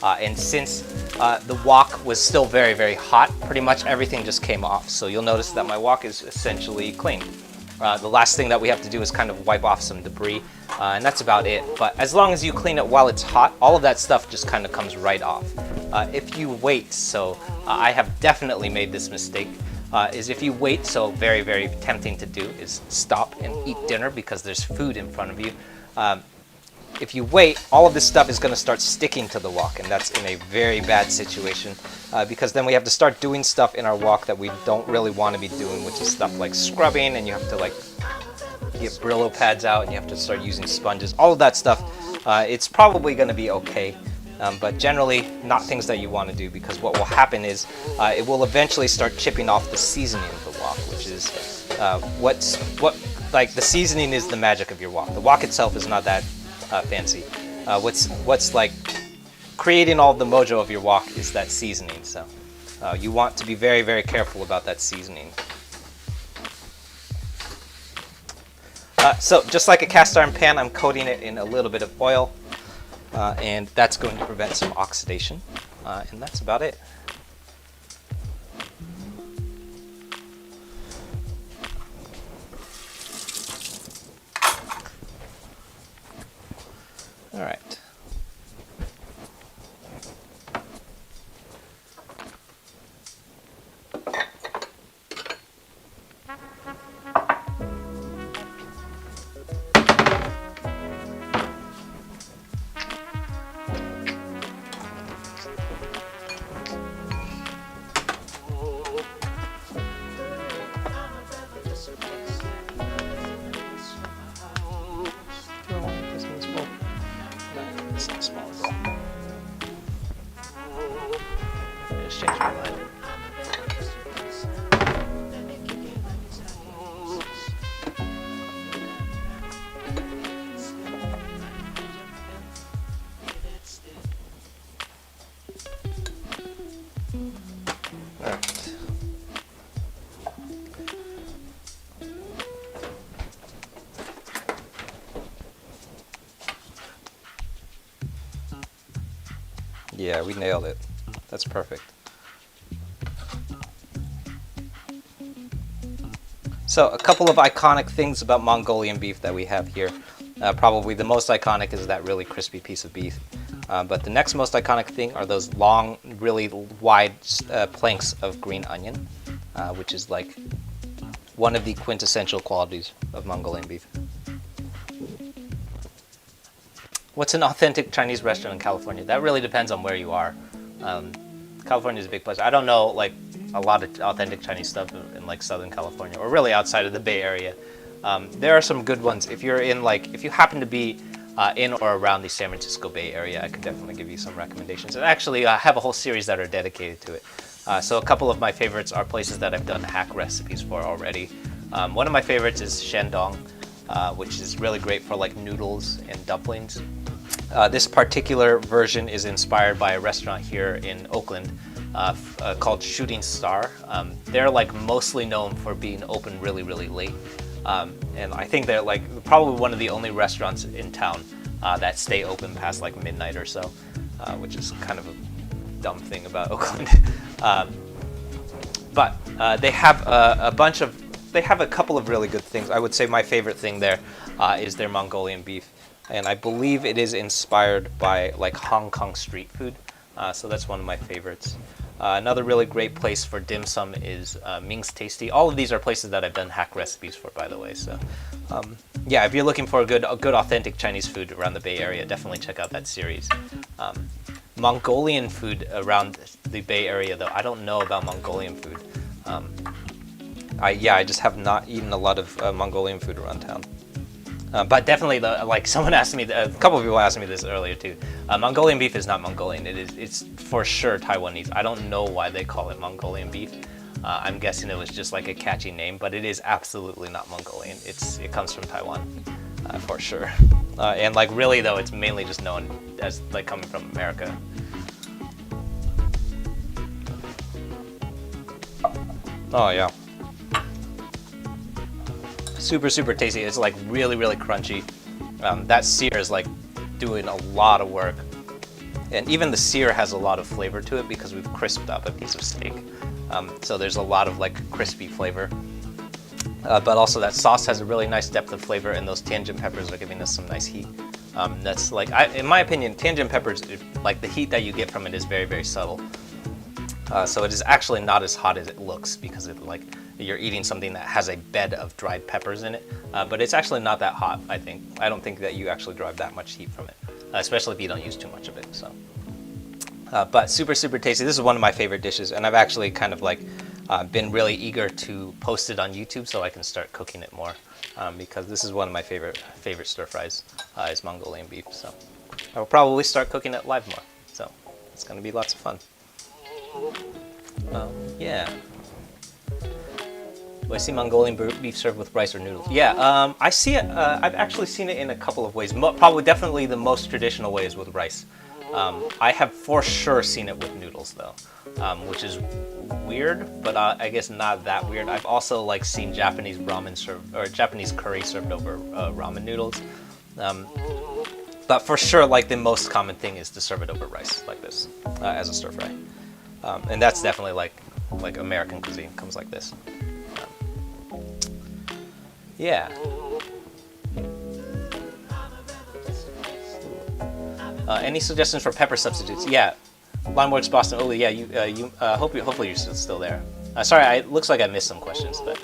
And since the wok was still very hot, pretty much everything just came off. So you'll notice that my wok is essentially clean. The last thing that we have to do is kind of wipe off some debris, and that's about it. But as long as you clean it while it's hot, all of that stuff just kind of comes right off. If you wait, so I have definitely made this mistake, is if you wait, so very tempting to do is stop and eat dinner because there's food in front of you. If you wait, all of this stuff is going to start sticking to the wok, and that's in a very bad situation because then we have to start doing stuff in our wok that we don't really want to be doing, which is stuff like scrubbing, and you have to like get Brillo pads out, and you have to start using sponges. All of that stuff, it's probably going to be okay. But generally not things that you want to do, because what will happen is it will eventually start chipping off the seasoning of the wok, which is like the seasoning is the magic of your wok. The wok itself is not that fancy. What's like creating all the mojo of your wok is that seasoning. So you want to be very careful about that seasoning. So just like a cast iron pan, I'm coating it in a little bit of oil. And that's going to prevent some oxidation, and that's about it. All right. Yeah, we nailed it. That's perfect. So a couple of iconic things about Mongolian beef that we have here. Probably the most iconic is that really crispy piece of beef. But the next most iconic thing are those long, really wide planks of green onion, which is like one of the quintessential qualities of Mongolian beef. What's an authentic Chinese restaurant in California? That really depends on where you are. California is a big place. I don't know like a lot of authentic Chinese stuff in like Southern California or really outside of the Bay Area. There are some good ones. If you're in like, if you happen to be in or around the San Francisco Bay Area, I could definitely give you some recommendations. And actually, I have a whole series that are dedicated to it. So a couple of my favorites are places that I've done hack recipes for already. One of my favorites is Shandong, which is really great for like noodles and dumplings. This particular version is inspired by a restaurant here in Oakland called Shooting Star. They're like mostly known for being open really, really late. And I think they're like probably one of the only restaurants in town that stay open past like midnight or so, which is kind of a dumb thing about Oakland. But they have they have a couple of really good things. I would say my favorite thing there is their Mongolian beef. And I believe it is inspired by like Hong Kong street food. So that's one of my favorites. Another really great place for dim sum is Ming's Tasty. All of these are places that I've done hack recipes for, by the way. So yeah, if you're looking for a good authentic Chinese food around the Bay Area, definitely check out that series. Mongolian food around the Bay Area, though, I don't know about Mongolian food. I just have not eaten a lot of Mongolian food around town. But definitely, like someone asked me, a couple of people asked me this earlier too. Mongolian beef is not Mongolian. It's for sure Taiwanese. I don't know why they call it Mongolian beef. I'm guessing it was just like a catchy name, but it is absolutely not Mongolian. It comes from Taiwan, for sure. And like really though, it's mainly just known as like coming from America. Oh yeah. Super, super tasty. It's like really, really crunchy. That sear is like doing a lot of work. And even the sear has a lot of flavor to it because we've crisped up a piece of steak. So there's a lot of like crispy flavor. But also that sauce has a really nice depth of flavor, and those tianjin peppers are giving us some nice heat. That's like, in my opinion, tianjin peppers, like the heat that you get from it is very, very subtle. So it is actually not as hot as it looks because it like you're eating something that has a bed of dried peppers in it. But it's actually not that hot, I think. I don't think that you actually drive that much heat from it, especially if you don't use too much of it. So, but super, super tasty. This is one of my favorite dishes, and I've actually kind of like been really eager to post it on YouTube so I can start cooking it more, because this is one of my favorite stir fries is Mongolian beef. So I will probably start cooking it live more. So it's going to be lots of fun. Yeah. Do I see Mongolian beef served with rice or noodles? Yeah, I see it. I've actually seen it in a couple of ways. Probably, definitely the most traditional way is with rice. I have for sure seen it with noodles though, which is weird, but I guess not that weird. I've also like seen Japanese ramen served, or Japanese curry served over ramen noodles. But for sure, like the most common thing is to serve it over rice like this as a stir fry, and that's definitely like American cuisine comes like this. Yeah. Any suggestions for pepper substitutes? Yeah, Limeworks Boston. Oh yeah, hopefully you're still there. Sorry, it looks like I missed some questions, but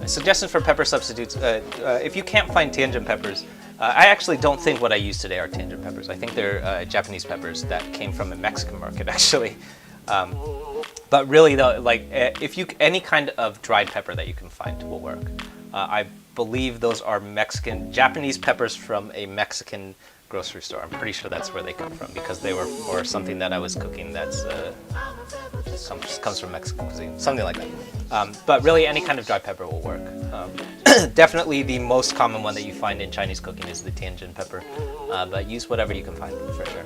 suggestions for pepper substitutes. If you can't find tianjin peppers, I actually don't think what I use today are tianjin peppers. I think they're Japanese peppers that came from a Mexican market actually. But really though, like any kind of dried pepper that you can find will work. I believe those are Japanese peppers from a Mexican grocery store. I'm pretty sure that's where they come from because they were for something that I was cooking that's comes from Mexican cuisine, something like that. But really, any kind of dried pepper will work. Definitely, the most common one that you find in Chinese cooking is the tianjin pepper, but use whatever you can find for sure.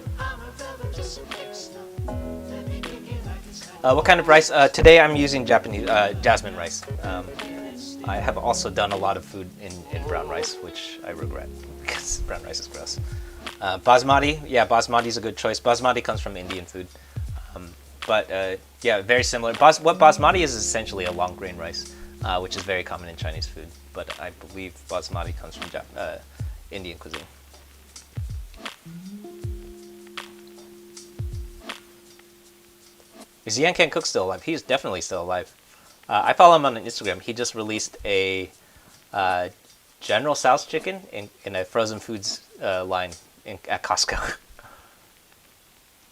What kind of rice? Today I'm using Japanese jasmine rice. I have also done a lot of food in brown rice, which I regret because brown rice is gross. Basmati, yeah, basmati is a good choice. Basmati comes from Indian food. Yeah, very similar. What basmati is essentially a long grain rice, which is very common in Chinese food. But I believe basmati comes from Indian cuisine. Is Yan Can Cook still alive? He's definitely still alive. I follow him on Instagram. He just released a General Tso's chicken in a frozen foods line at Costco.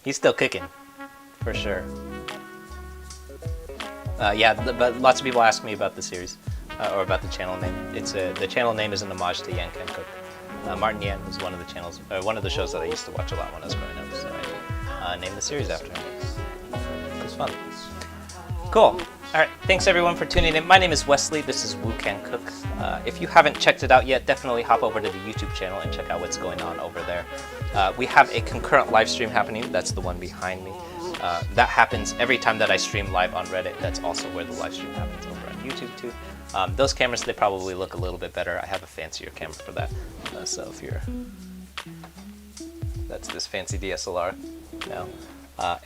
He's still kicking, for sure. Yeah, but lots of people ask me about the series or about the channel name. The channel name is an homage to Yan Can Cook. Martin Yan was one of the channels, one of the shows that I used to watch a lot when I was growing up. So I named the series after him. It was fun. Cool. All right, thanks everyone for tuning in. My name is Wesley. This is Woo Can Cook. If you haven't checked it out yet, definitely hop over to the YouTube channel and check out what's going on over there. We have a concurrent live stream happening. That's the one behind me. That happens every time that I stream live on Reddit. That's also where the live stream happens over on YouTube too. Those cameras, they probably look a little bit better. I have a fancier camera for that. So if you're... That's this fancy DSLR now.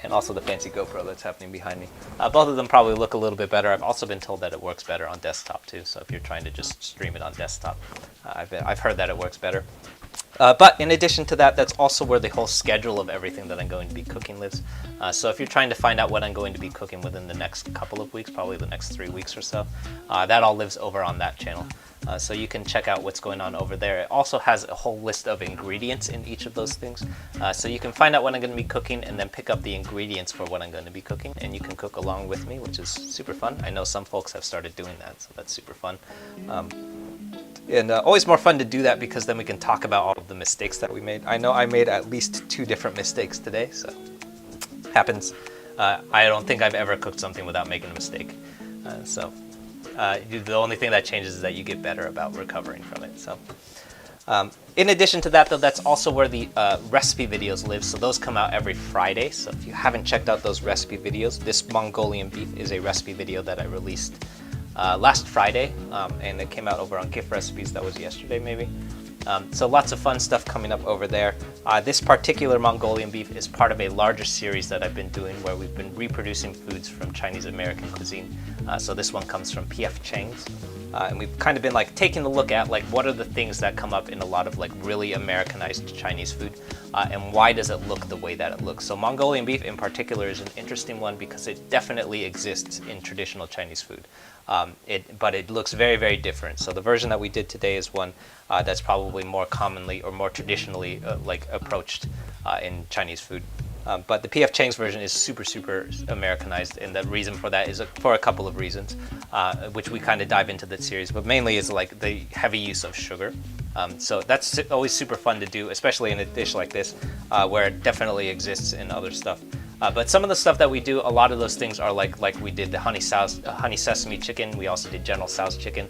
And also the fancy GoPro that's happening behind me. Both of them probably look a little bit better. I've also been told that it works better on desktop too. So if you're trying to just stream it on desktop, I've heard that it works better. But in addition to that, that's also where the whole schedule of everything that I'm going to be cooking lives. So if you're trying to find out what I'm going to be cooking within the next couple of weeks, probably the next 3 weeks or so, that all lives over on that channel. So you can check out what's going on over there. It also has a whole list of ingredients in each of those things. So you can find out what I'm going to be cooking and then pick up the ingredients for what I'm going to be cooking. And you can cook along with me, which is super fun. I know some folks have started doing that, so that's super fun. And always more fun to do that because then we can talk about all of the mistakes that we made. I know I made at least 2 different mistakes today, so happens. I don't think I've ever cooked something without making a mistake. The only thing that changes is that you get better about recovering from it. So, in addition to that, though, that's also where the recipe videos live. So those come out every Friday. So if you haven't checked out those recipe videos, this Mongolian beef is a recipe video that I released last Friday, and it came out over on Gift Recipes. That was yesterday, maybe. So lots of fun stuff coming up over there. This particular Mongolian beef is part of a larger series that I've been doing where we've been reproducing foods from Chinese American cuisine. So this one comes from PF Chang's. And we've kind of been like taking a look at like what are the things that come up in a lot of like really Americanized Chinese food, and why does it look the way that it looks. So Mongolian beef in particular is an interesting one because it definitely exists in traditional Chinese food. But it looks very, very different. So the version that we did today is one that's probably more commonly or more traditionally approached in Chinese food. But the PF Chang's version is super, super Americanized, and the reason for that is for a couple of reasons, which we kind of dive into that series, but mainly is like the heavy use of sugar. So that's always super fun to do, especially in a dish like this, where it definitely exists in other stuff. But some of the stuff that we do, a lot of those things are like we did the honey sesame chicken. We also did General Tso's chicken,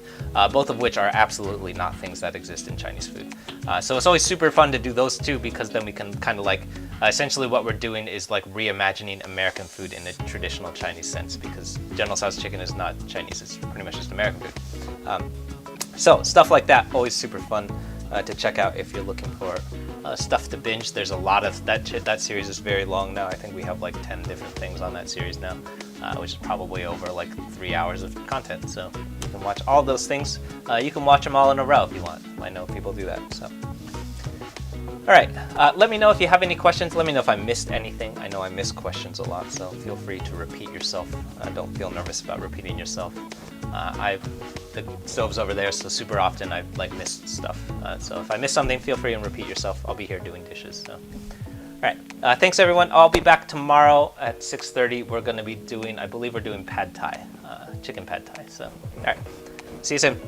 both of which are absolutely not things that exist in Chinese food. So it's always super fun to do those two because then we can kind of like, essentially what we're doing is like reimagining American food in a traditional Chinese sense because General Tso's chicken is not Chinese, it's pretty much just American food. So stuff like that, always super fun to check out if you're looking for stuff to binge. There's a lot of that series is very long now. I think we have like 10 different things on that series now, which is probably over like 3 hours of content. So you can watch all those things. You can watch them all in a row if you want. I know people do that. So, all right. Let me know if you have any questions. Let me know if I missed anything. I know I miss questions a lot, so feel free to repeat yourself. Don't feel nervous about repeating yourself. The stove's over there, so super often I like missed stuff. So if I miss something, feel free and repeat yourself. I'll be here doing dishes. So, all right. Thanks everyone. I'll be back tomorrow at 6:30. We're going to be doing, I believe we're doing pad thai, chicken pad thai. So, all right. See you soon.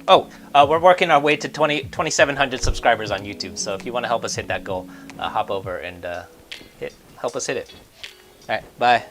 Oh, we're working our way to 2,700 subscribers on YouTube. So if you want to help us hit that goal, hop over and help us hit it. All right. Bye.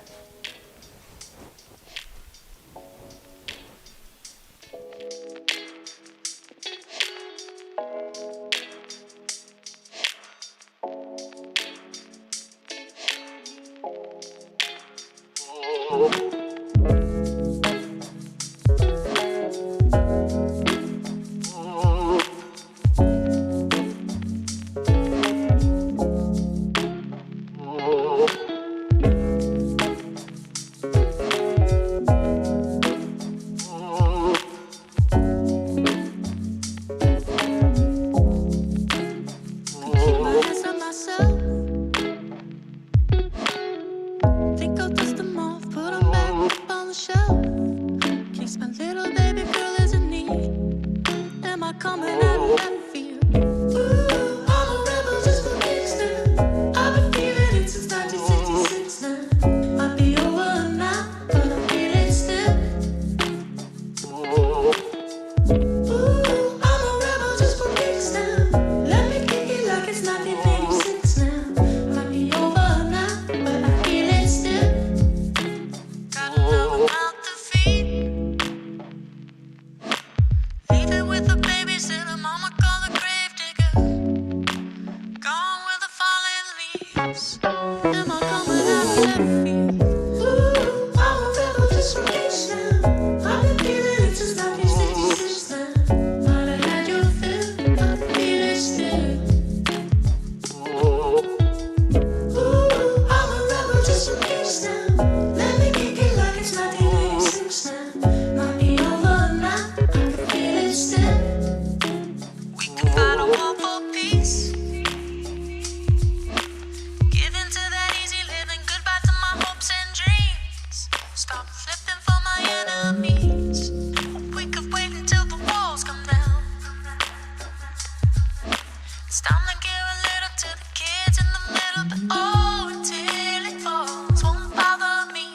the shelf. Keeps my little baby girl as a need. Am I coming out of left field? Ooh, I'm a rebel just for kicks now. I've been feeling it since 1966 now. Might be over now, but I feel it still. Ooh, I'm a rebel just for kicks now. Let me kick it like it's 1986 now. Might be over now, but I feel it still. Got another mouth to feed. Leaving with the babysitter, mama call the grave digger. Gone with the falling leaves. Am I coming out of left field? Ooh, I'm a rebel just for kicks now. I've been feeling it since 1966 now. Might have had your fill, I feel it still. Ooh, I'm a rebel just for kicks now. Let me kick it like it's 1986 now. Might be over now, I can feel it still. We could fight a war for peace. Give in to that easy living, goodbye to my hopes and dreams. Stop flipping for my enemies. We could wait until the walls come down. It's time to give a little to the kids in the middle, but oh, until it falls, won't bother me.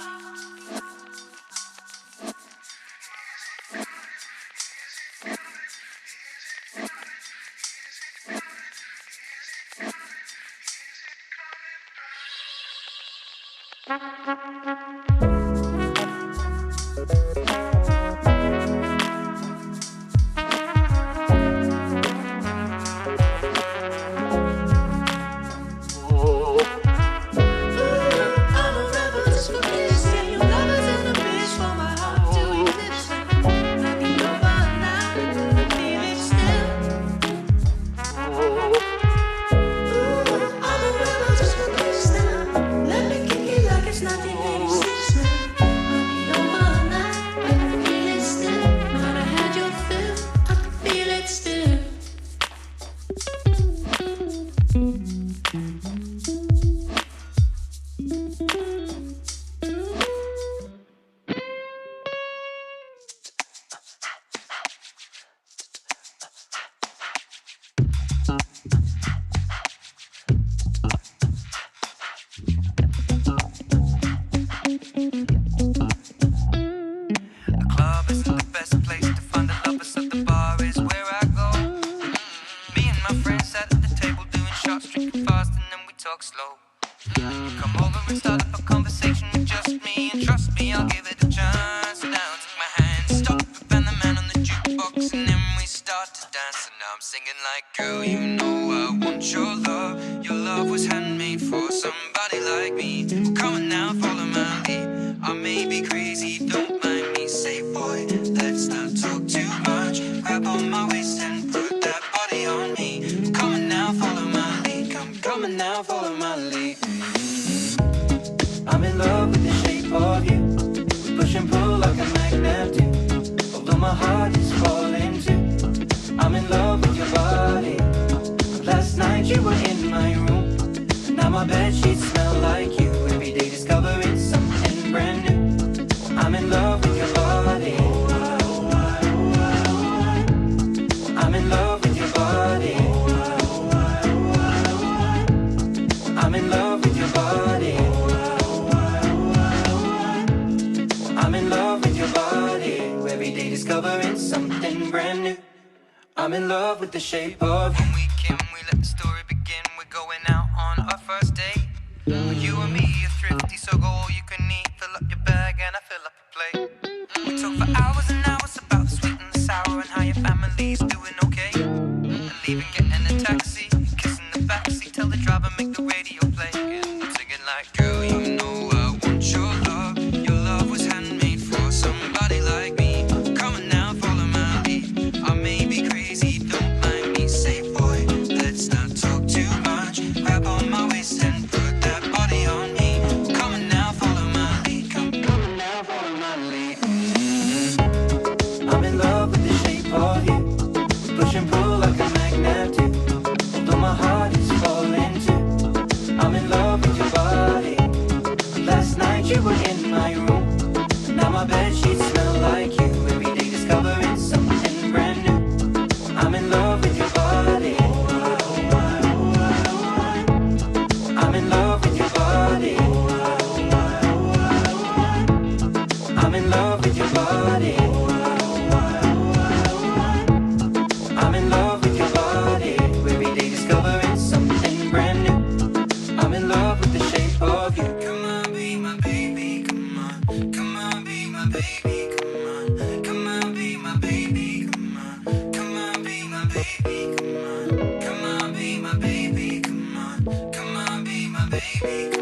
I'm a rebel just for kicks. Yeah, your lovers and a bitch for my heart to eclipse. Might be over now, but I feel it still. I'm a rebel just for kicks now. Let me kick it like it's 1986 now. Might be over now, but I feel it still. Might have had your fill, I can feel it still. The club isn't the best place to find the lovers, so the bar is where I go. Me and my friends sat at the table doing shots, drinking fast, and then we talk slow. Come over and start up a conversation with just me, and trust me, I'll give it a chance. So now take my hand, stop, and the man on the jukebox, and then we start to dance. And now I'm singing like, girl, you know I want your love. Your love was handmade for somebody like me. Well, come on now, follow my lead. I may be crazy, don't mind me. Say, boy, let's not talk too much. Grab on my waist and put that body on me. Come on now, follow my lead. Come on now, follow my lead. I'm in love with the shape of you. We push and pull like a magnet do. Although my heart is falling too. I'm in love with your body. Last night you were in my room. Now my bed sheets smell like you. Every day discovering something brand new. I'm in love with your body. I'm in love with your body. I'm in love with your body. I'm in love with your body. Every day discovering something brand new. I'm in love with the shape of you. When we can, we let the story begin. We're going out on our first date. You and me are thrifty, so go all you can eat. Fill up your bag and I fill up a plate. We talk for hours and hours about the sweet and the sour and how your family's doing okay. And leaving, getting a taxi, kissing the backseat, tell the driver make the radio play. And I'm singing like, girl, you know I want your love. Your love was handmade for somebody like me. Come on now, follow my lead. I may be crazy, don't mind me. Say, boy, let's not talk too much. Grab on my waist and put that body on me. Come on now, follow my lead. Come on now, follow my lead. I'm in love with the shape of you. Push and pull like a magnet do. Although my heart is falling too. I'm in love with your body. Last night you were in my room. Now my baby,